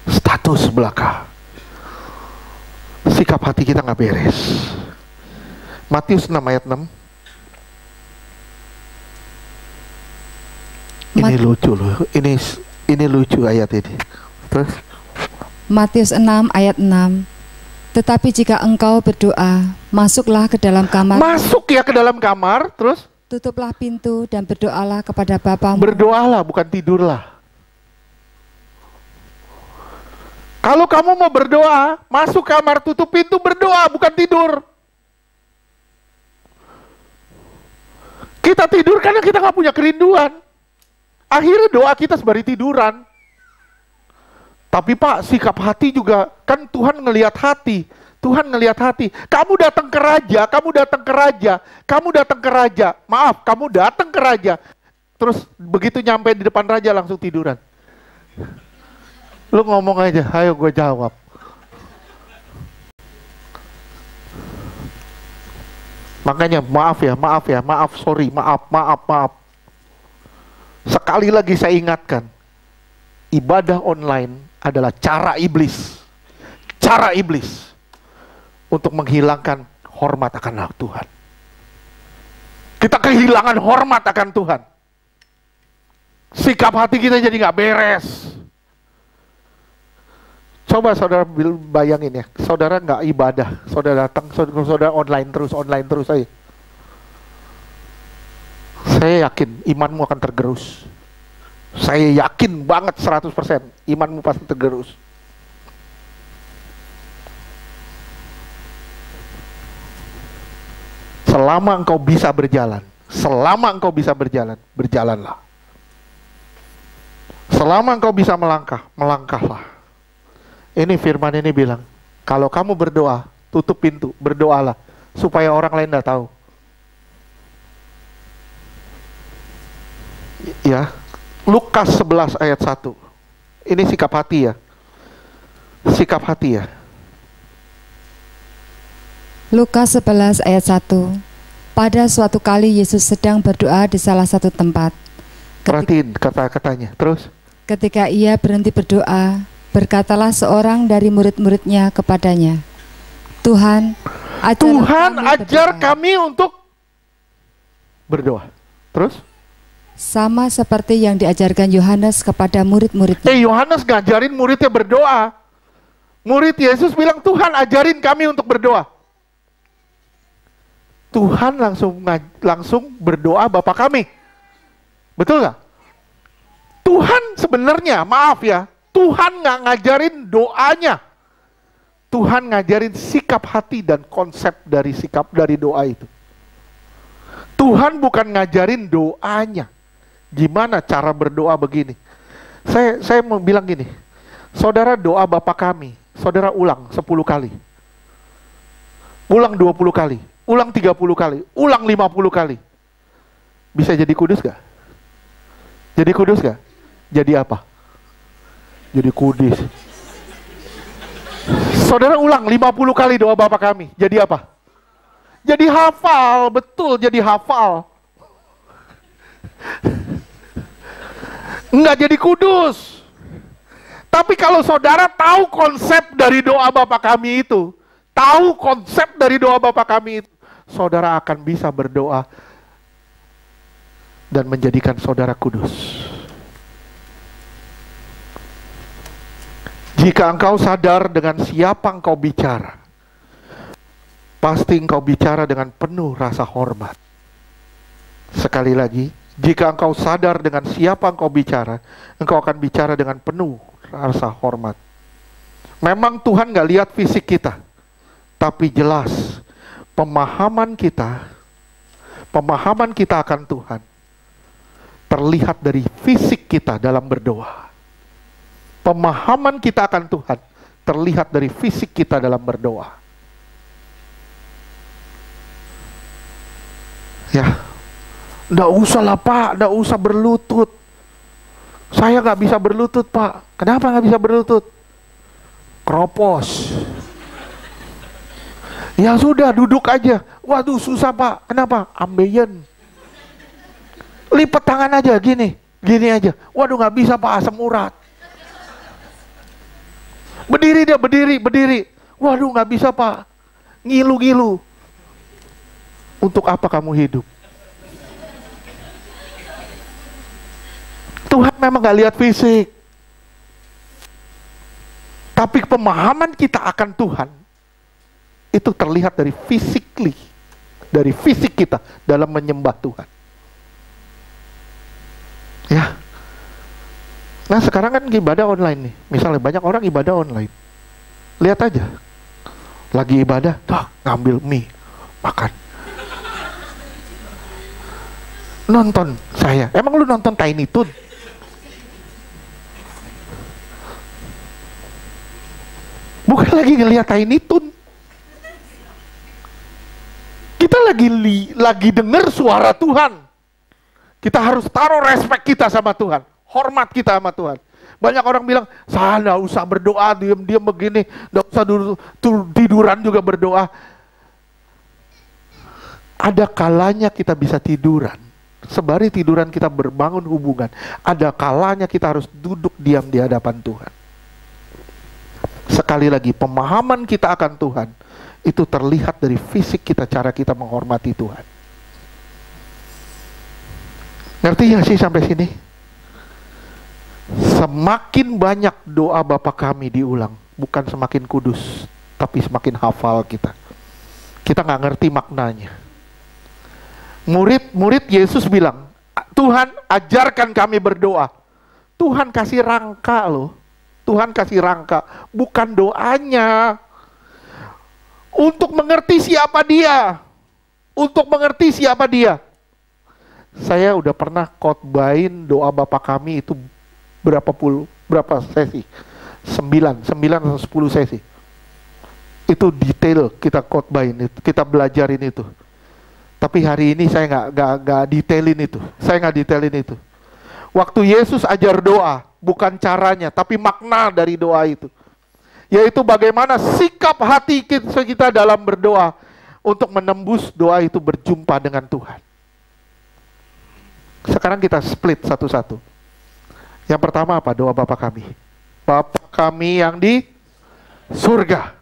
Speaker 1: status belaka. Sikap hati kita nggak beres. Matius 6 ayat 6. Ini lucu loh, ini lucu ayat ini. Terus?
Speaker 2: Matius 6 ayat 6. Tetapi jika engkau berdoa, masuklah ke dalam kamar.
Speaker 1: Masuk ya ke dalam kamar, terus?
Speaker 2: Tutuplah pintu dan berdoalah kepada Bapamu.
Speaker 1: Berdoalah, bukan tidurlah. Kalau kamu mau berdoa, masuk kamar, tutup pintu, berdoa, bukan tidur. Kita tidur karena kita nggak punya kerinduan. Akhirnya doa kita sembari tiduran. Tapi Pak, sikap hati juga, kan Tuhan ngelihat hati. Tuhan ngelihat hati. Kamu datang ke raja, kamu datang ke raja. Maaf, kamu datang ke raja. Terus begitu nyampe di depan raja langsung tiduran. Lu ngomong aja, ayo gue jawab. Makanya maaf, sorry, maaf. Sekali lagi saya ingatkan, ibadah online adalah cara iblis untuk menghilangkan hormat akan Tuhan. Kita kehilangan hormat akan Tuhan. Sikap hati kita jadi nggak beres. Coba saudara bayangin ya, saudara nggak ibadah, saudara datang, saudara online terus aja. Saya yakin imanmu akan tergerus. Saya yakin banget 100% imanmu pasti tergerus. Selama engkau bisa berjalan, berjalanlah. Selama engkau bisa melangkah, melangkahlah. Ini firman ini bilang, kalau kamu berdoa, tutup pintu, berdoalah, supaya orang lain tidak tahu. Ya, Lukas 11 ayat 1. Ini sikap hati ya. Sikap hati ya.
Speaker 2: Lukas 11 ayat 1. Pada suatu kali Yesus sedang berdoa di salah satu tempat.
Speaker 1: Perhatiin kata-katanya. Terus?
Speaker 2: Ketika ia berhenti berdoa, Berkatalah seorang dari murid-muridnya kepadanya, Tuhan,
Speaker 1: ajar kami untuk berdoa. Terus?
Speaker 2: Sama seperti yang diajarkan Yohanes kepada murid-muridnya.
Speaker 1: Yohanes ngajarin muridnya berdoa. Murid Yesus bilang, Tuhan ajarin kami untuk berdoa. Tuhan langsung berdoa Bapa kami. Betul nggak? Tuhan sebenarnya, maaf ya, Tuhan nggak ngajarin doanya. Tuhan ngajarin sikap hati dan konsep dari doa itu. Tuhan bukan ngajarin doanya. Gimana cara berdoa begini. Saya mau bilang gini. Saudara doa Bapa kami, saudara ulang 10 kali. Ulang 20 kali. Ulang 30 kali. Ulang 50 kali. Bisa jadi kudus gak? Jadi kudus gak? Jadi apa? Jadi kudus. Saudara ulang 50 kali doa Bapa kami. Jadi apa? Jadi hafal, betul, jadi hafal. Enggak jadi kudus. Tapi kalau saudara tahu konsep dari doa Bapa kami itu, tahu konsep dari doa Bapa kami itu, saudara akan bisa berdoa dan menjadikan saudara kudus. Jika engkau sadar dengan siapa engkau bicara, pasti engkau bicara dengan penuh rasa hormat. Sekali lagi, jika engkau sadar dengan siapa engkau bicara, engkau akan bicara dengan penuh rasa hormat. Memang Tuhan gak lihat fisik kita, tapi jelas pemahaman kita akan Tuhan terlihat dari fisik kita dalam berdoa. Pemahaman kita akan Tuhan terlihat dari fisik kita dalam berdoa. Ya, nggak usah lah Pak, nggak usah berlutut. Saya nggak bisa berlutut Pak. Kenapa nggak bisa berlutut? Kropos. Ya sudah, duduk aja. Waduh susah Pak. Kenapa? Ambeien. Lipat tangan aja, gini aja. Waduh nggak bisa Pak, asam urat. Berdiri dia, berdiri. Waduh nggak bisa Pak. Ngilu. Untuk apa kamu hidup? Tuhan memang gak lihat fisik. Tapi pemahaman kita akan Tuhan itu terlihat dari dari fisik kita dalam menyembah Tuhan. Ya. Nah sekarang kan ibadah online nih. Misalnya banyak orang ibadah online. Lihat aja. Lagi ibadah, ngambil mie, makan. Nonton saya. Emang lu nonton Tiny Toon? Bukan lagi ngelihat Tiny Toon. Kita lagi dengar suara Tuhan. Kita harus taruh respek kita sama Tuhan, hormat kita sama Tuhan. Banyak orang bilang, saya nggak usah berdoa, diam-diam begini, nggak usah tiduran juga berdoa. Ada kalanya kita bisa tiduran. Sebari tiduran kita berbangun hubungan. Ada kalanya kita harus duduk diam di hadapan Tuhan. Sekali lagi, pemahaman kita akan Tuhan itu terlihat dari fisik kita, cara kita menghormati Tuhan. Ngerti ya sih sampai sini? Semakin banyak doa Bapa kami diulang, bukan semakin kudus, tapi semakin hafal kita. Kita nggak ngerti maknanya. Murid Yesus bilang, Tuhan ajarkan kami berdoa. Tuhan kasih rangka loh. Tuhan kasih rangka, bukan doanya. Untuk mengerti siapa dia. Untuk mengerti siapa dia. Saya udah pernah khotbahin doa Bapa kami itu berapa sesi? 9 atau 10 sesi. Itu detail kita khotbahin itu, kita belajarin itu. Tapi hari ini saya nggak detailin itu. Saya nggak detailin itu. Waktu Yesus ajar doa, bukan caranya, tapi makna dari doa itu. Yaitu bagaimana sikap hati kita dalam berdoa untuk menembus doa itu berjumpa dengan Tuhan. Sekarang kita split satu-satu. Yang pertama apa? Doa Bapa kami. Bapa kami yang di surga.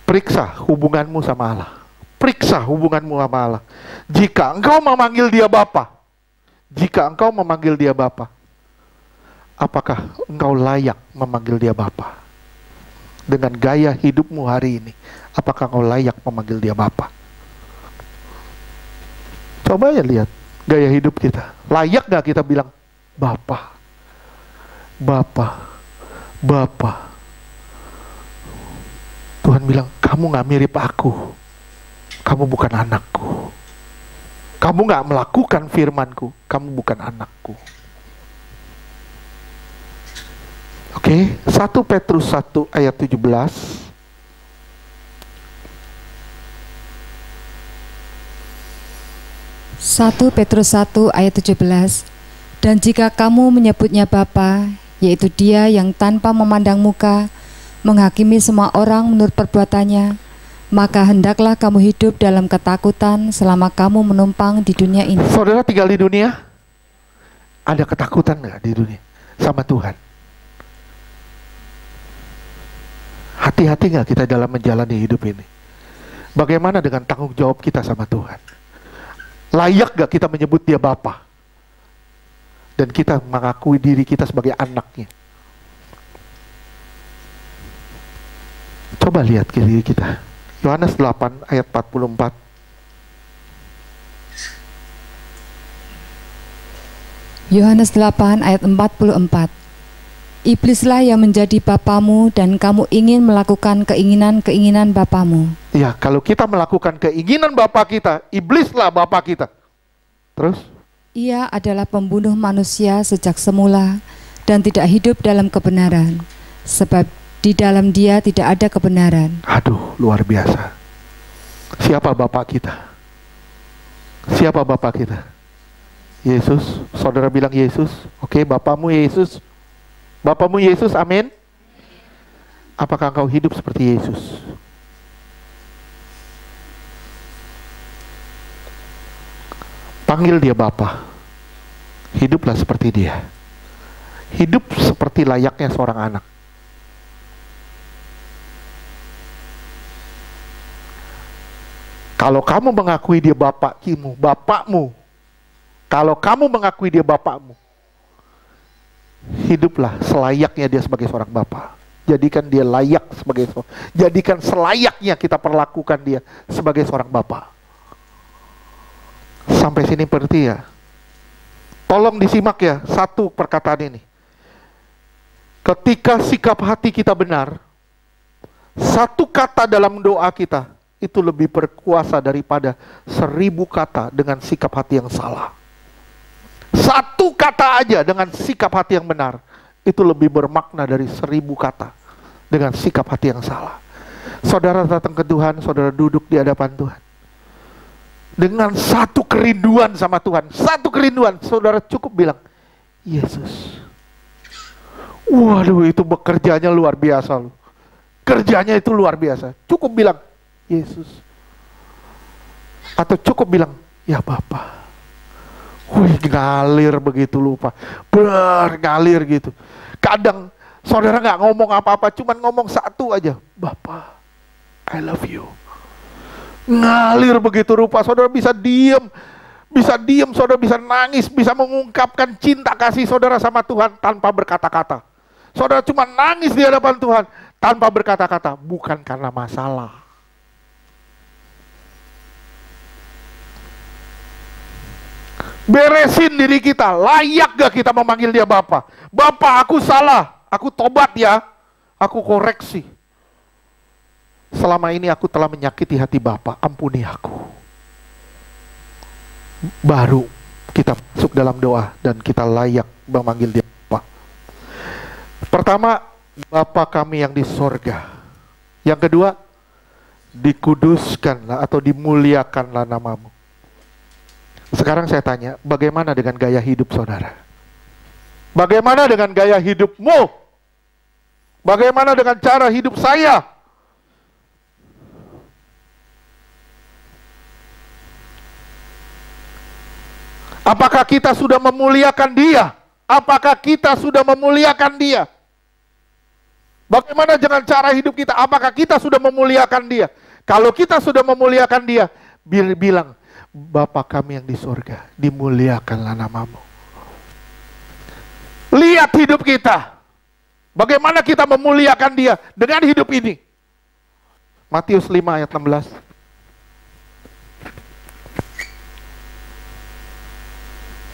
Speaker 1: Periksa hubunganmu sama Allah. Periksa hubunganmu sama Allah. Jika engkau memanggil dia Bapa, jika engkau memanggil dia Bapa, apakah engkau layak memanggil dia Bapa? Dengan gaya hidupmu hari ini, apakah engkau layak memanggil dia Bapa? Coba ya lihat gaya hidup kita. Layak gak kita bilang Bapa, Bapa, Bapa? Tuhan bilang, kamu gak mirip aku. Kamu bukan anakku. Kamu gak melakukan firmanku. Kamu bukan anakku. Oke, 1 Petrus 1 ayat 17.
Speaker 2: 1 Petrus 1 ayat 17. Dan jika kamu menyebutnya Bapa, yaitu Dia yang tanpa memandang muka menghakimi semua orang menurut perbuatannya, maka hendaklah kamu hidup dalam ketakutan selama kamu menumpang di dunia ini.
Speaker 1: Saudara tinggal di dunia, ada ketakutan nggak di dunia sama Tuhan? Hati-hati nggak kita dalam menjalani hidup ini? Bagaimana dengan tanggung jawab kita sama Tuhan? Layak nggak kita menyebut dia Bapa? Dan kita mengakui diri kita sebagai anaknya? Coba lihat ke diri kita. Yohanes 8 ayat 44.
Speaker 2: Yohanes 8 ayat 44. Iblislah yang menjadi bapamu dan kamu ingin melakukan keinginan-keinginan bapamu.
Speaker 1: Ya, kalau kita melakukan keinginan bapa kita, iblislah bapa kita. Terus?
Speaker 2: Ia adalah pembunuh manusia sejak semula dan tidak hidup dalam kebenaran, sebab di dalam dia tidak ada kebenaran.
Speaker 1: Aduh, luar biasa. Siapa bapak kita? Siapa bapak kita? Yesus. Saudara bilang Yesus. Oke, bapamu Yesus. Bapamu Yesus, amin. Apakah engkau hidup seperti Yesus? Panggil dia Bapa. Hiduplah seperti dia. Hidup seperti layaknya seorang anak. Kalau kamu mengakui dia bapakmu, kalau kamu mengakui dia bapakmu, hiduplah selayaknya dia sebagai seorang bapa. Jadikan dia layak sebagai, jadikan selayaknya kita perlakukan dia sebagai seorang bapa. Sampai sini berarti ya. Tolong disimak ya satu perkataan ini. Ketika sikap hati kita benar, satu kata dalam doa kita itu lebih berkuasa daripada 1000 kata dengan sikap hati yang salah. Satu kata aja dengan sikap hati yang benar itu lebih bermakna dari 1000 kata dengan sikap hati yang salah. Saudara datang ke Tuhan, saudara duduk di hadapan Tuhan dengan satu kerinduan sama Tuhan, satu kerinduan, saudara cukup bilang Yesus. Waduh, itu bekerjanya luar biasa loh. Kerjanya itu luar biasa. Cukup bilang Yesus. Atau cukup bilang ya Bapa. Wih, ngalir begitu lupa. Ngalir gitu. Kadang saudara nggak ngomong apa-apa, cuman ngomong satu aja, Bapa, I love you. Ngalir begitu rupa, saudara bisa diem, saudara bisa nangis, bisa mengungkapkan cinta kasih saudara sama Tuhan tanpa berkata-kata. Saudara cuma nangis di hadapan Tuhan tanpa berkata-kata, bukan karena masalah. Beresin diri kita, layak gak kita memanggil dia Bapa? Bapa, aku salah, aku tobat ya, aku koreksi. Selama ini aku telah menyakiti hati Bapa, ampuni aku. Baru kita masuk dalam doa dan kita layak memanggil dia Bapa. Pertama, Bapa kami yang di sorga. Yang kedua, dikuduskanlah atau dimuliakanlah namamu. Sekarang saya tanya, bagaimana dengan gaya hidup saudara? Bagaimana dengan gaya hidupmu? Bagaimana dengan cara hidup saya? Apakah kita sudah memuliakan dia Apakah kita sudah memuliakan Dia? Bagaimana dengan cara hidup kita? Apakah kita sudah memuliakan Dia? Kalau kita sudah memuliakan Dia, bilang, Bapa kami yang di surga, dimuliakanlah namamu. Lihat hidup kita. Bagaimana kita memuliakan Dia dengan hidup ini. Matius 5 ayat 16.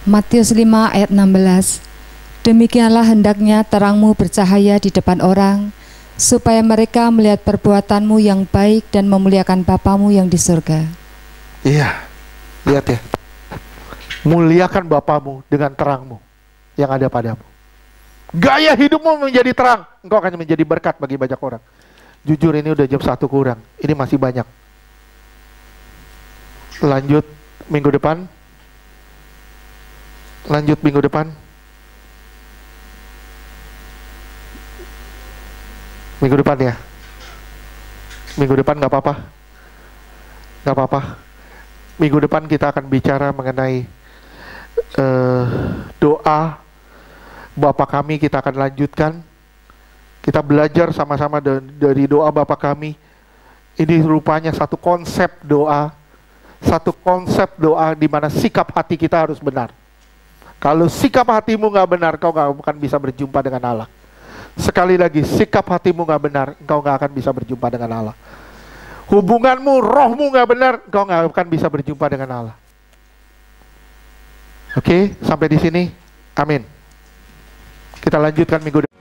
Speaker 2: Matius 5 ayat 16. Demikianlah hendaknya terangmu bercahaya di depan orang, supaya mereka melihat perbuatanmu yang baik dan memuliakan Bapamu yang di surga.
Speaker 1: Iya, lihat ya. Muliakan Bapamu dengan terangmu yang ada padamu. Gaya hidupmu menjadi terang, engkau akan menjadi berkat bagi banyak orang. Jujur ini udah jam 1 kurang, ini masih banyak. Lanjut minggu depan. Lanjut minggu depan. Minggu depan ya. Minggu depan nggak apa-apa. Nggak apa-apa. Minggu depan kita akan bicara mengenai doa Bapa kami, kita akan lanjutkan. Kita belajar sama-sama dari doa Bapa kami. Ini rupanya satu konsep doa. Satu konsep doa di mana sikap hati kita harus benar. Kalau sikap hatimu nggak benar, kau nggak akan bisa berjumpa dengan Allah. Sekali lagi, sikap hatimu nggak benar, engkau nggak akan bisa berjumpa dengan Allah. Hubunganmu, rohmu nggak benar, engkau nggak akan bisa berjumpa dengan Allah. Oke, sampai di sini. Amin. Kita lanjutkan minggu depan.